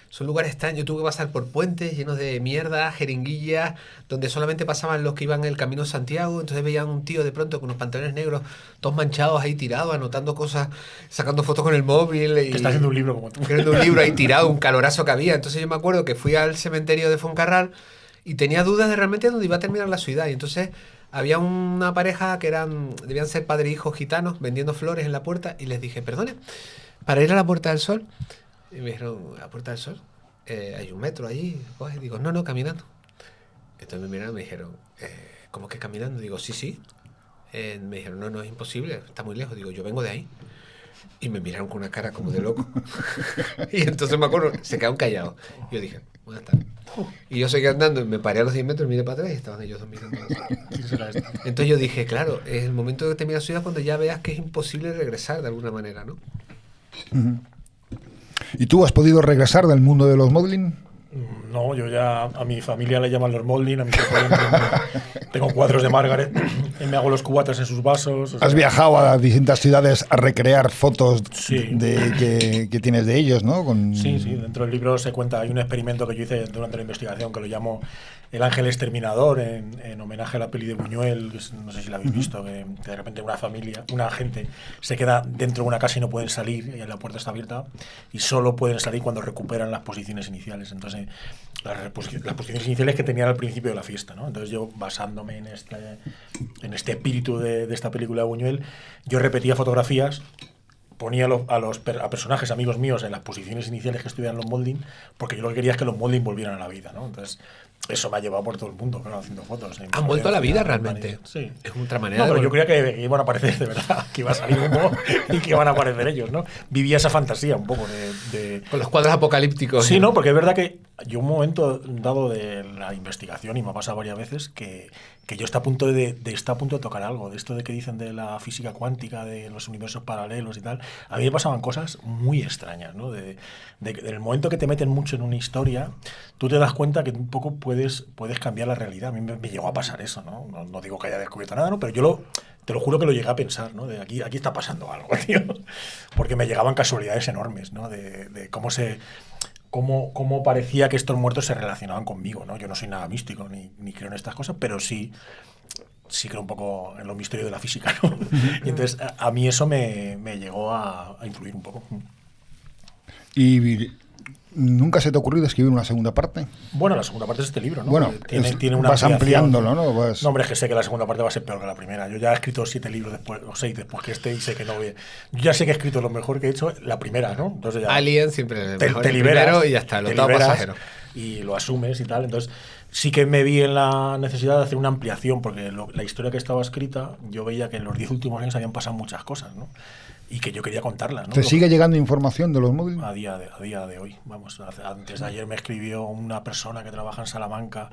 Son lugares extraños. Yo tuve que pasar por puentes llenos de mierda, jeringuillas, donde solamente pasaban los que iban en el Camino de Santiago. Entonces veían un tío de pronto con unos pantalones negros, todos manchados ahí tirados, anotando cosas, sacando fotos con el móvil. Y que está haciendo un libro como tú. Haciendo un libro ahí tirado, un calorazo que había. Entonces yo me acuerdo que fui al cementerio de Foncarral y tenía dudas de realmente dónde iba a terminar la ciudad. Y entonces había una pareja que debían ser padre e hijo gitanos vendiendo flores en la puerta y les dije, perdone, para ir a la Puerta del Sol. Y me dijeron, ¿la Puerta del Sol? Hay un metro allí. Coge. Digo, no, caminando. Entonces me miraron y me dijeron, ¿cómo que caminando? Digo, sí. Me dijeron, no, es imposible, está muy lejos. Digo, yo vengo de ahí. Y me miraron con una cara como de loco. Y entonces me acuerdo, se quedaron callados. Y yo dije, buenas tardes. Y yo seguí andando y me paré a los 10 metros, miré para atrás y estaban ellos dos mirando. Entonces yo dije, claro, es el momento de terminar la ciudad cuando ya veas que es imposible regresar de alguna manera, ¿no? Uh-huh. ¿Y tú has podido regresar del mundo de los modeling? No, yo ya a mi familia le llaman los modeling, a mi tengo cuadros de Margaret, y me hago los cubatas en sus vasos. Has viajado a distintas ciudades a recrear fotos Sí. que tienes de ellos, ¿no? Sí, dentro del libro se cuenta, hay un experimento que yo hice durante la investigación que lo llamo El Ángel Exterminador, en homenaje a la peli de Buñuel, no sé si la habéis visto, que de repente una gente se queda dentro de una casa y no pueden salir, y la puerta está abierta, y solo pueden salir cuando recuperan las posiciones iniciales. Entonces, las posiciones iniciales que tenían al principio de la fiesta, ¿no? Entonces yo, basándome en este espíritu de esta película de Buñuel, yo repetía fotografías, ponía a personajes amigos míos en las posiciones iniciales que estudian los molding, porque yo lo que quería es que los molding volvieran a la vida, ¿no? Entonces eso me ha llevado por todo el mundo, claro, haciendo fotos. ¿Han vuelto a la vida realmente? Sí. Es otra manera. No, pero yo creía que iban a aparecer de verdad, que iba a salir humo y que iban a aparecer ellos, ¿no? Vivía esa fantasía un poco de... Con los cuadros apocalípticos. Sí, ¿no? Porque es verdad que yo un momento dado de la investigación, y me ha pasado varias veces, que yo está a punto de tocar algo, de esto de que dicen de la física cuántica, de los universos paralelos y tal. A mí me pasaban cosas muy extrañas, ¿no? Del momento que te meten mucho en una historia, tú te das cuenta que un poco puedes cambiar la realidad. A mí me llegó a pasar eso, ¿no? No digo que haya descubierto nada, ¿no? Pero yo te lo juro que lo llegué a pensar, ¿no? De aquí está pasando algo, tío. Porque me llegaban casualidades enormes, ¿no? De cómo parecía que estos muertos se relacionaban conmigo, ¿no? Yo no soy nada místico ni creo en estas cosas, pero sí creo un poco en los misterios de la física, ¿no? Y entonces a mí eso me llegó a influir un poco. Y ¿Nunca se te ha ocurrido escribir una segunda parte? Bueno, la segunda parte es este libro, ¿no? Bueno, tiene una vas ampliación. ampliándolo, ¿no? No, hombre, es que sé que la segunda parte va a ser peor que la primera. Yo ya he escrito 7 libros después, o 6 después que y sé que no voy. Yo ya sé que he escrito lo mejor que he hecho la primera, ¿no? Entonces ya Alien siempre te mejor el liberas primero y ya está, el te octavo liberas pasajero. y lo asumes y tal. Entonces sí que me vi en la necesidad de hacer una ampliación, porque la historia que estaba escrita, yo veía que en los 10 últimos años habían pasado muchas cosas, ¿no? Y que yo quería contarlas, ¿no? ¿Te sigue llegando información de los móviles? A día de hoy, vamos. Antes de ayer me escribió una persona que trabaja en Salamanca,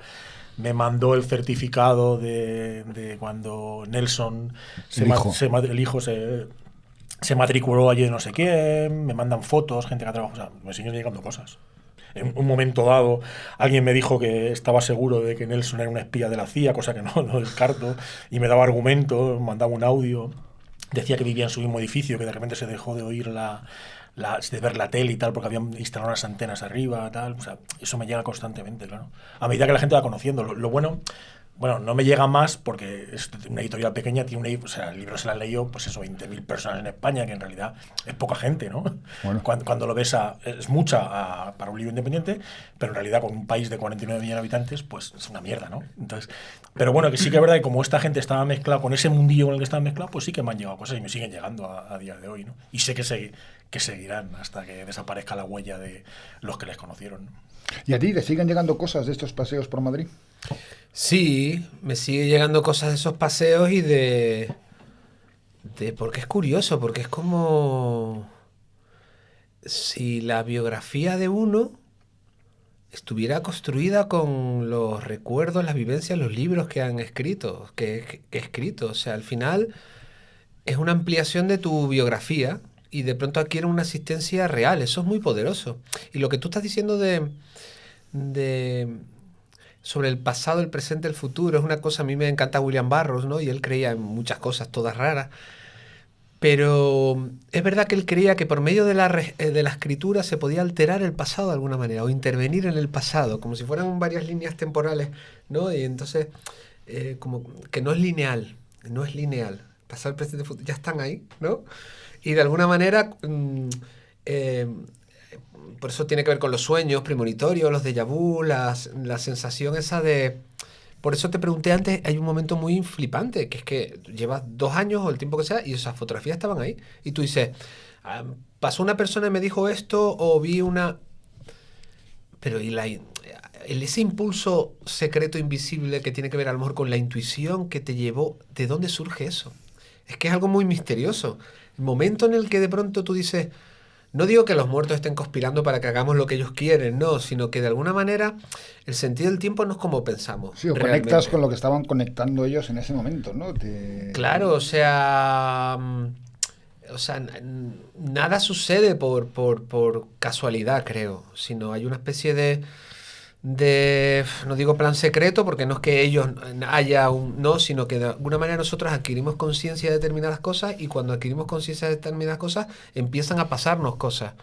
me mandó el certificado de cuando Nelson el hijo se matriculó allí de no sé quién, me mandan fotos, gente que ha trabajado, o sea, me siguen llegando cosas. En un momento dado, alguien me dijo que estaba seguro de que Nelson era un espía de la CIA, cosa que no descarto, y me daba argumentos, mandaba un audio. Decía que vivía en su mismo edificio, que de repente se dejó de oír de ver la tele y tal, porque habían instalado unas antenas arriba, tal. O sea, eso me llega constantemente, claro. A medida que la gente va conociendo. Lo bueno, no me llega más porque es una editorial pequeña, o sea, el libro se lo han leído, pues eso, 20.000 personas en España, que en realidad es poca gente, ¿no? Bueno. Cuando lo ves, es mucha para un libro independiente, pero en realidad con un país de 49 millones de habitantes, pues es una mierda, ¿no? Entonces, pero bueno, que sí que es verdad que como esta gente estaba mezclada con ese mundillo con el que estaba mezclado, pues sí que me han llegado cosas y me siguen llegando a día de hoy, ¿no? Y sé que seguirán hasta que desaparezca la huella de los que les conocieron, ¿no? ¿Y a ti te siguen llegando cosas de estos paseos por Madrid? Sí, me sigue llegando cosas de esos paseos y porque es curioso, porque es como si la biografía de uno estuviera construida con los recuerdos, las vivencias, los libros que han escrito, que he escrito. O sea, al final es una ampliación de tu biografía y de pronto adquiere una asistencia real. Eso es muy poderoso. Y lo que tú estás diciendo sobre el pasado, el presente, el futuro, es una cosa, a mí me encanta William Burroughs, ¿no? Y él creía en muchas cosas, todas raras. Pero es verdad que él creía que por medio de la escritura se podía alterar el pasado de alguna manera, o intervenir en el pasado, como si fueran varias líneas temporales, ¿no? Y entonces, como que no es lineal. Pasado, el presente, el futuro, ya están ahí, ¿no? Y de alguna manera, por eso tiene que ver con los sueños premonitorios, los déjà vu, la sensación esa de... Por eso te pregunté antes, hay un momento muy flipante, que es que llevas 2 años o el tiempo que sea y esas fotografías estaban ahí. Y tú dices, pasó una persona y me dijo esto, o vi una... Pero ese impulso secreto, invisible, que tiene que ver a lo mejor con la intuición que te llevó, ¿de dónde surge eso? Es que es algo muy misterioso. El momento en el que de pronto tú dices... No digo que los muertos estén conspirando para que hagamos lo que ellos quieren, no, sino que de alguna manera el sentido del tiempo no es como pensamos. Sí, o realmente. conectas con lo que estaban conectando ellos en ese momento, ¿no? Claro, o sea, nada sucede por casualidad, creo, sino hay una especie de, no digo plan secreto, porque no es que ellos no, sino que de alguna manera nosotros adquirimos conciencia de determinadas cosas y cuando adquirimos conciencia de determinadas cosas empiezan a pasarnos cosas.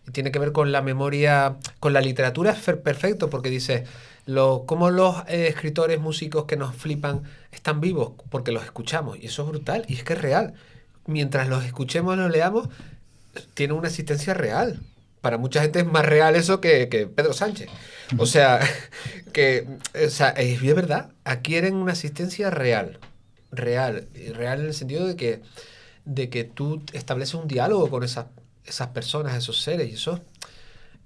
Y tiene que ver con la memoria, con la literatura es perfecto, porque dice, cómo los escritores, músicos que nos flipan están vivos, porque los escuchamos, y eso es brutal, y es que es real. Mientras los escuchemos, los leamos, tiene una existencia real. Para mucha gente es más real eso que Pedro Sánchez. O sea, es verdad, adquieren una asistencia real en el sentido de que tú estableces un diálogo con esas personas, esos seres, y eso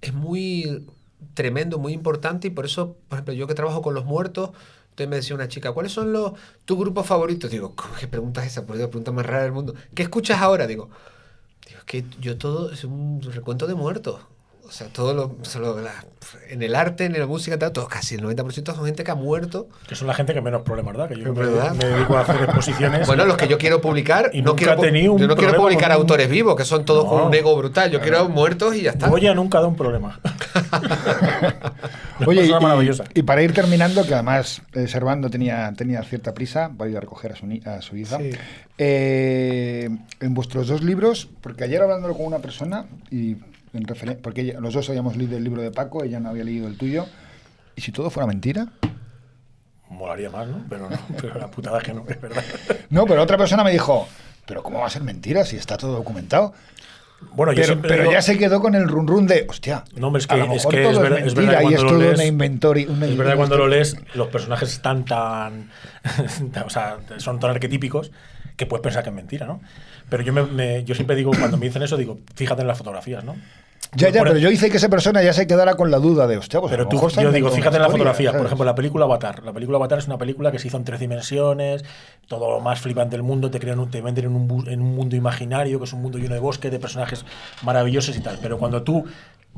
es muy tremendo, muy importante, y por eso, por ejemplo, yo que trabajo con los muertos, entonces me decía una chica, ¿cuáles son tus grupos favoritos? Digo, ¿qué pregunta es esa? Por Dios, la pregunta más rara del mundo. ¿Qué escuchas ahora? Digo, es que yo todo es un recuento de muertos. O sea, en el arte, en la música, todo, casi el 90% son gente que ha muerto. Que son la gente que menos problemas da, que yo me ¿verdad? dedico a hacer exposiciones. Bueno, los que yo quiero publicar, y yo no quiero publicar autores vivos, que son todos con un ego brutal. Yo quiero muertos y ya está. Goya nunca da un problema. Oye, y para ir terminando, que además Servando tenía cierta prisa para ir a recoger a su hija, Sí. En vuestros 2 libros, porque ayer hablándolo con una persona, y porque los dos habíamos leído el libro de Paco, ella no había leído el tuyo, ¿y si todo fuera mentira? Molaría más, ¿no? Pero la putada es que no, es verdad. No, pero otra persona me dijo, ¿pero cómo va a ser mentira si está todo documentado? Bueno, yo siempre pero digo, ya se quedó con el run de, hostia, no, hombre, es que, a lo es mejor que todo es es verdad mentira y es cuando lo todo lees, una inventoria. es verdad que cuando lo lees, los personajes están tan o sea, son tan arquetípicos que puedes pensar que es mentira, ¿no? Pero yo siempre digo, cuando me dicen eso, digo, fíjate en las fotografías, ¿no? Ya, pero yo hice que esa persona ya se quedara con la duda de, hostia, pues Pero a lo mejor está yo digo, inventando fíjate en una la fotografía. historia, Por ¿sabes? ejemplo, la película Avatar. La película Avatar es una película que se hizo en 3 dimensiones, todo lo más flipante del mundo, te venden en un mundo imaginario, que es un mundo lleno de bosque, de personajes maravillosos y tal. Pero cuando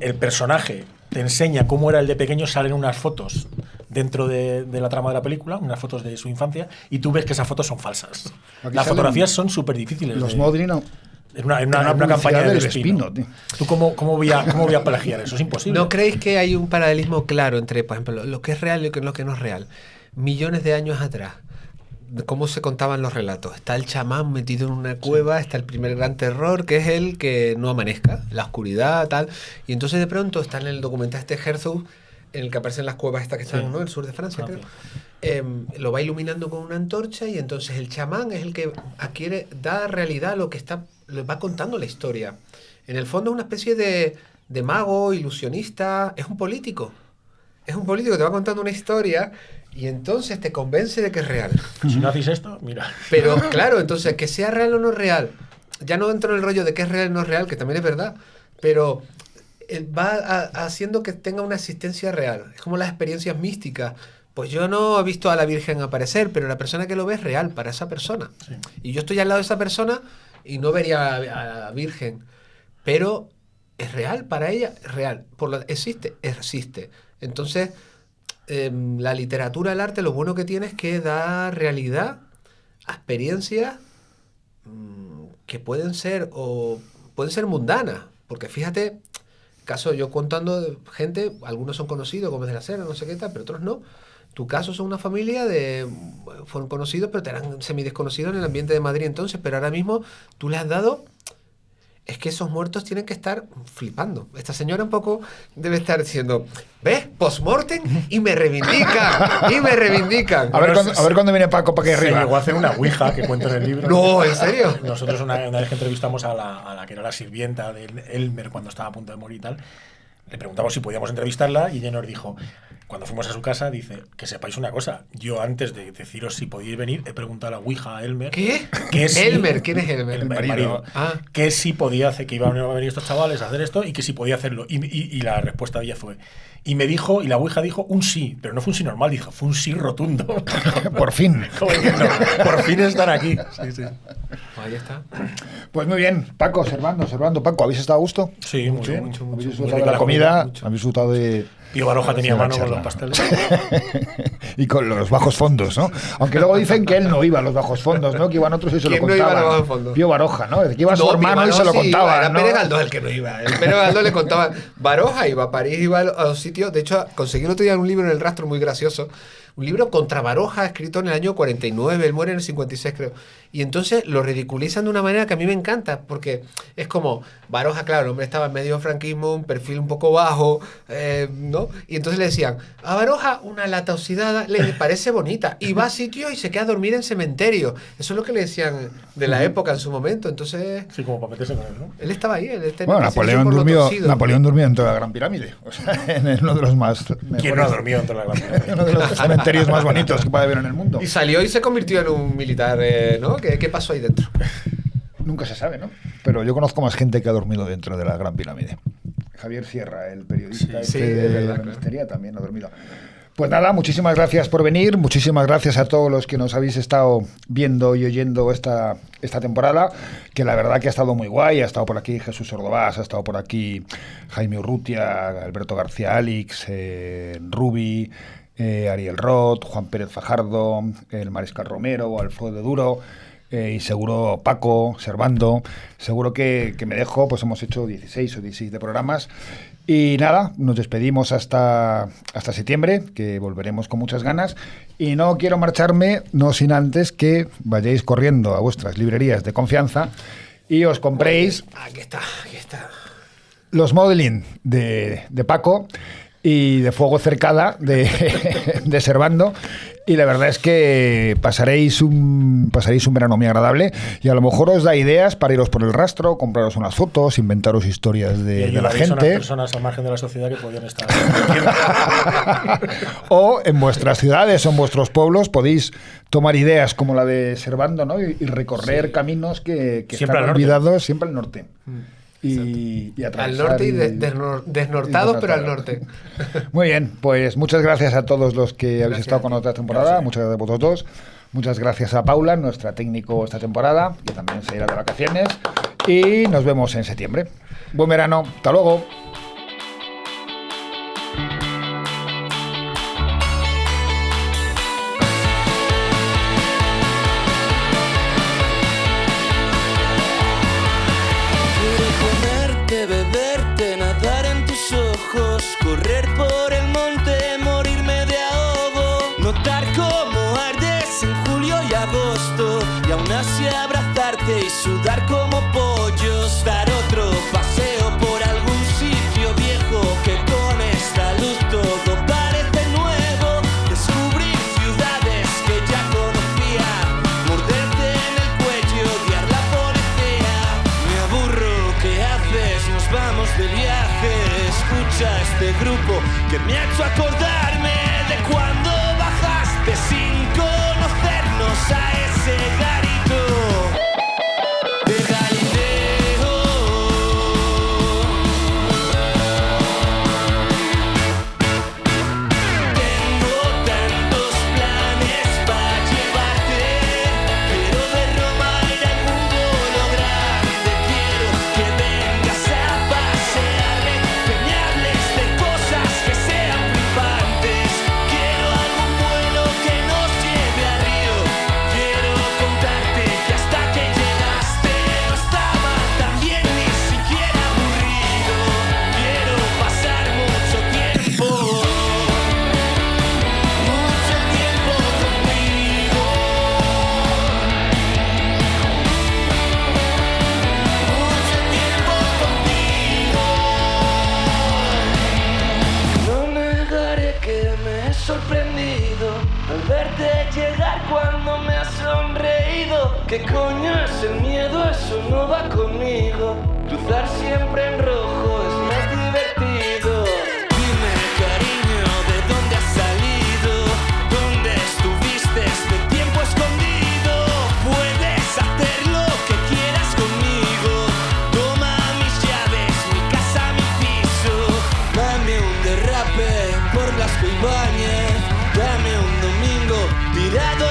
el personaje te enseña cómo era el de pequeño, salen unas fotos dentro de la trama de la película, unas fotos de su infancia, y tú ves que esas fotos son falsas. Aquí Las salen fotografías son súper difíciles. Los Modri no. En una publicidad campaña del del Espino. Espino, tío. ¿Tú cómo voy a plagiar eso? Es imposible. ¿No creéis que hay un paralelismo claro entre, por ejemplo, lo que es real y lo que no es real? Millones de años atrás, cómo se contaban los relatos. Está el chamán metido en una cueva, está el primer gran terror, que es el que no amanezca, la oscuridad, tal. Y entonces de pronto está en el documental este Herzog, en el que aparecen las cuevas estas que están, ¿no? En el sur de Francia, creo. Lo va iluminando con una antorcha y entonces el chamán es el que da realidad a lo que le va contando la historia. En el fondo es una especie de mago, ilusionista, es un político. Es un político que te va contando una historia y entonces te convence de que es real. Si no hacéis esto, mira. Pero claro, entonces que sea real o no real, ya no entro en el rollo de que es real o no es real, que también es verdad, pero va haciendo que tenga una existencia real. Es como las experiencias místicas. Pues yo no he visto a la Virgen aparecer, pero la persona que lo ve es real para esa persona. Sí. Y yo estoy al lado de esa persona y no vería a la Virgen, pero es real para ella, es real. Existe. Entonces, la literatura, el arte, lo bueno que tiene es que da realidad a experiencias que pueden ser mundanas. Porque fíjate, caso yo contando de gente, algunos son conocidos, Gómez de la Serna, no sé qué tal, pero otros no. Tu caso son una familia fueron conocidos, pero te eran semidesconocidos en el ambiente de Madrid entonces, pero ahora mismo tú le has dado. Es que esos muertos tienen que estar flipando. Esta señora un poco debe estar diciendo, ¿ves? Post-mortem y me reivindican. Y me reivindican. A ver cuándo viene Paco para que Se arriba. llegó a hacer una ouija que cuenta en el libro. No, ¿en serio? Nosotros una vez que entrevistamos a la que era la sirvienta de Elmer cuando estaba a punto de morir y tal, le preguntamos si podíamos entrevistarla y ella nos dijo, cuando fuimos a su casa, dice, que sepáis una cosa, yo antes de deciros si podíais venir, he preguntado a la ouija a Elmer. ¿Qué? Que si, Elmer, ¿quién es Elmer? El marido. marido. Ah. Que si podía hacer, que iban a venir estos chavales a hacer esto y que si podía hacerlo. Y la respuesta de ella fue, y me dijo, y la ouija dijo un sí, pero no fue un sí normal, dijo, fue un sí rotundo. Por fin. Como diciendo, por fin están aquí. Sí, sí. Ahí está. Pues muy bien, Paco, Servando. Paco, ¿habéis estado a gusto? Sí, muy bien. ¿Habéis disfrutado de la comida? ¿Habéis disfrutado de...? Pío Baroja tenía de la mano con charla? los pasteles. Y con los bajos fondos, ¿no? Aunque luego dicen que él no iba a los bajos fondos, ¿no? Que iban otros y se lo ¿Quién no iba a contaban. los bajos fondos? Pío Baroja, ¿no? Que iba su No, hermano y se lo sí contaba, iba, era ¿no? Pérez Galdós el que no iba. El Pérez Galdós le contaba. Baroja iba a París, iba a los sitios. De hecho, conseguí el otro día un libro en el rastro muy gracioso. Un libro contra Baroja, escrito en el año 49. Él muere en el 56, creo. Y entonces lo ridiculizan de una manera que a mí me encanta. Porque es como, Baroja, claro, el hombre estaba en medio franquismo, un perfil un poco bajo, ¿no? Y entonces le decían, a Baroja una lata oxidada le parece bonita. Y va a sitio y se queda a dormir en cementerio. Eso es lo que le decían de la época en su momento. Entonces, Sí, como para meterse con él, ¿no? él estaba ahí. Bueno, Napoleón durmió dentro de la Gran Pirámide. O sea, en uno de los más... ¿Quién no ha dormido dentro de la Gran Pirámide? Uno de los cementerios más bonitos que puede haber en el mundo. Y salió y se convirtió en un militar, ¿no? ¿Qué pasó ahí dentro? Nunca se sabe, ¿no? Pero yo conozco más gente que ha dormido dentro de la Gran Pirámide. Javier Sierra, el periodista Sí, de es verdad, la claro. Ministeria, también ha dormido. Pues nada, muchísimas gracias por venir, muchísimas gracias a todos los que nos habéis estado viendo y oyendo esta temporada, que la verdad que ha estado muy guay. Ha estado por aquí Jesús Ordovás, ha estado por aquí Jaime Urrutia, Alberto García Alix, Rubi, Ariel Roth, Juan Pérez Fajardo, el Mariscal Romero, Alfredo Duro, y seguro Paco, Servando, seguro que me dejo, pues hemos hecho 16 o 16 de programas. Y nada, nos despedimos hasta septiembre, que volveremos con muchas ganas. Y no quiero marcharme, no sin antes que vayáis corriendo a vuestras librerías de confianza y os compréis Aquí está. los modeling de Paco, y de Fuego Cercada de Servando. Y la verdad es que pasaréis un verano muy agradable y a lo mejor os da ideas para iros por el rastro, compraros unas fotos, inventaros historias de la gente. A unas personas al margen de la sociedad que podían estar. O en vuestras ciudades o en vuestros pueblos podéis tomar ideas como la de Servando, ¿no? y recorrer caminos que están olvidados siempre al norte. Y al norte y desnortados, pero al norte. Muy bien, pues muchas gracias a todos los que habéis estado con nosotros esta temporada. Gracias. Muchas gracias a vosotros. Muchas gracias a Paula, nuestra técnico esta temporada, que también se irá de vacaciones. Y nos vemos en septiembre. Buen verano. Hasta luego. Beberte, nadar en tus ojos, correr por el monte, morirme de ahogo, notar cómo ardes en julio y agosto, y aún así abrazarte y sudar como pollos, dar otro paseo por algún sitio viejo que con esta luz todo parece nuevo, descubrir ciudades que ya conocía, morderte en el cuello, odiar la policía, me aburro, ¿qué haces? Nos vamos de viaje, escucha este grupo que me ha hecho acordarme de cuando bajaste sin conocernos a ese garito de Galileo. Tengo tantos planes para llevarte, quiero de Roma ir al mundo grande, quiero que vengas a pasearme, que me hables de cosas que sean flipantes, quiero algún vuelo que nos lleve a Río, quiero contarte que hasta que llegaste no estaba tan bien ni siquiera aburrido, quiero pasar mucho tiempo contigo. No negaré que me he sorprendido al verte llegar cuando me has sonreído. ¿Qué coño es el miedo? Eso no va conmigo. Cruzar siempre en rojo es más divertido. Dime, cariño, ¿de dónde has salido? ¿Dónde estuviste este tiempo escondido? Puedes hacer lo que quieras conmigo. Toma mis llaves, mi casa, mi piso. Dame un derrape por las Ibáñez. Dame un domingo tirado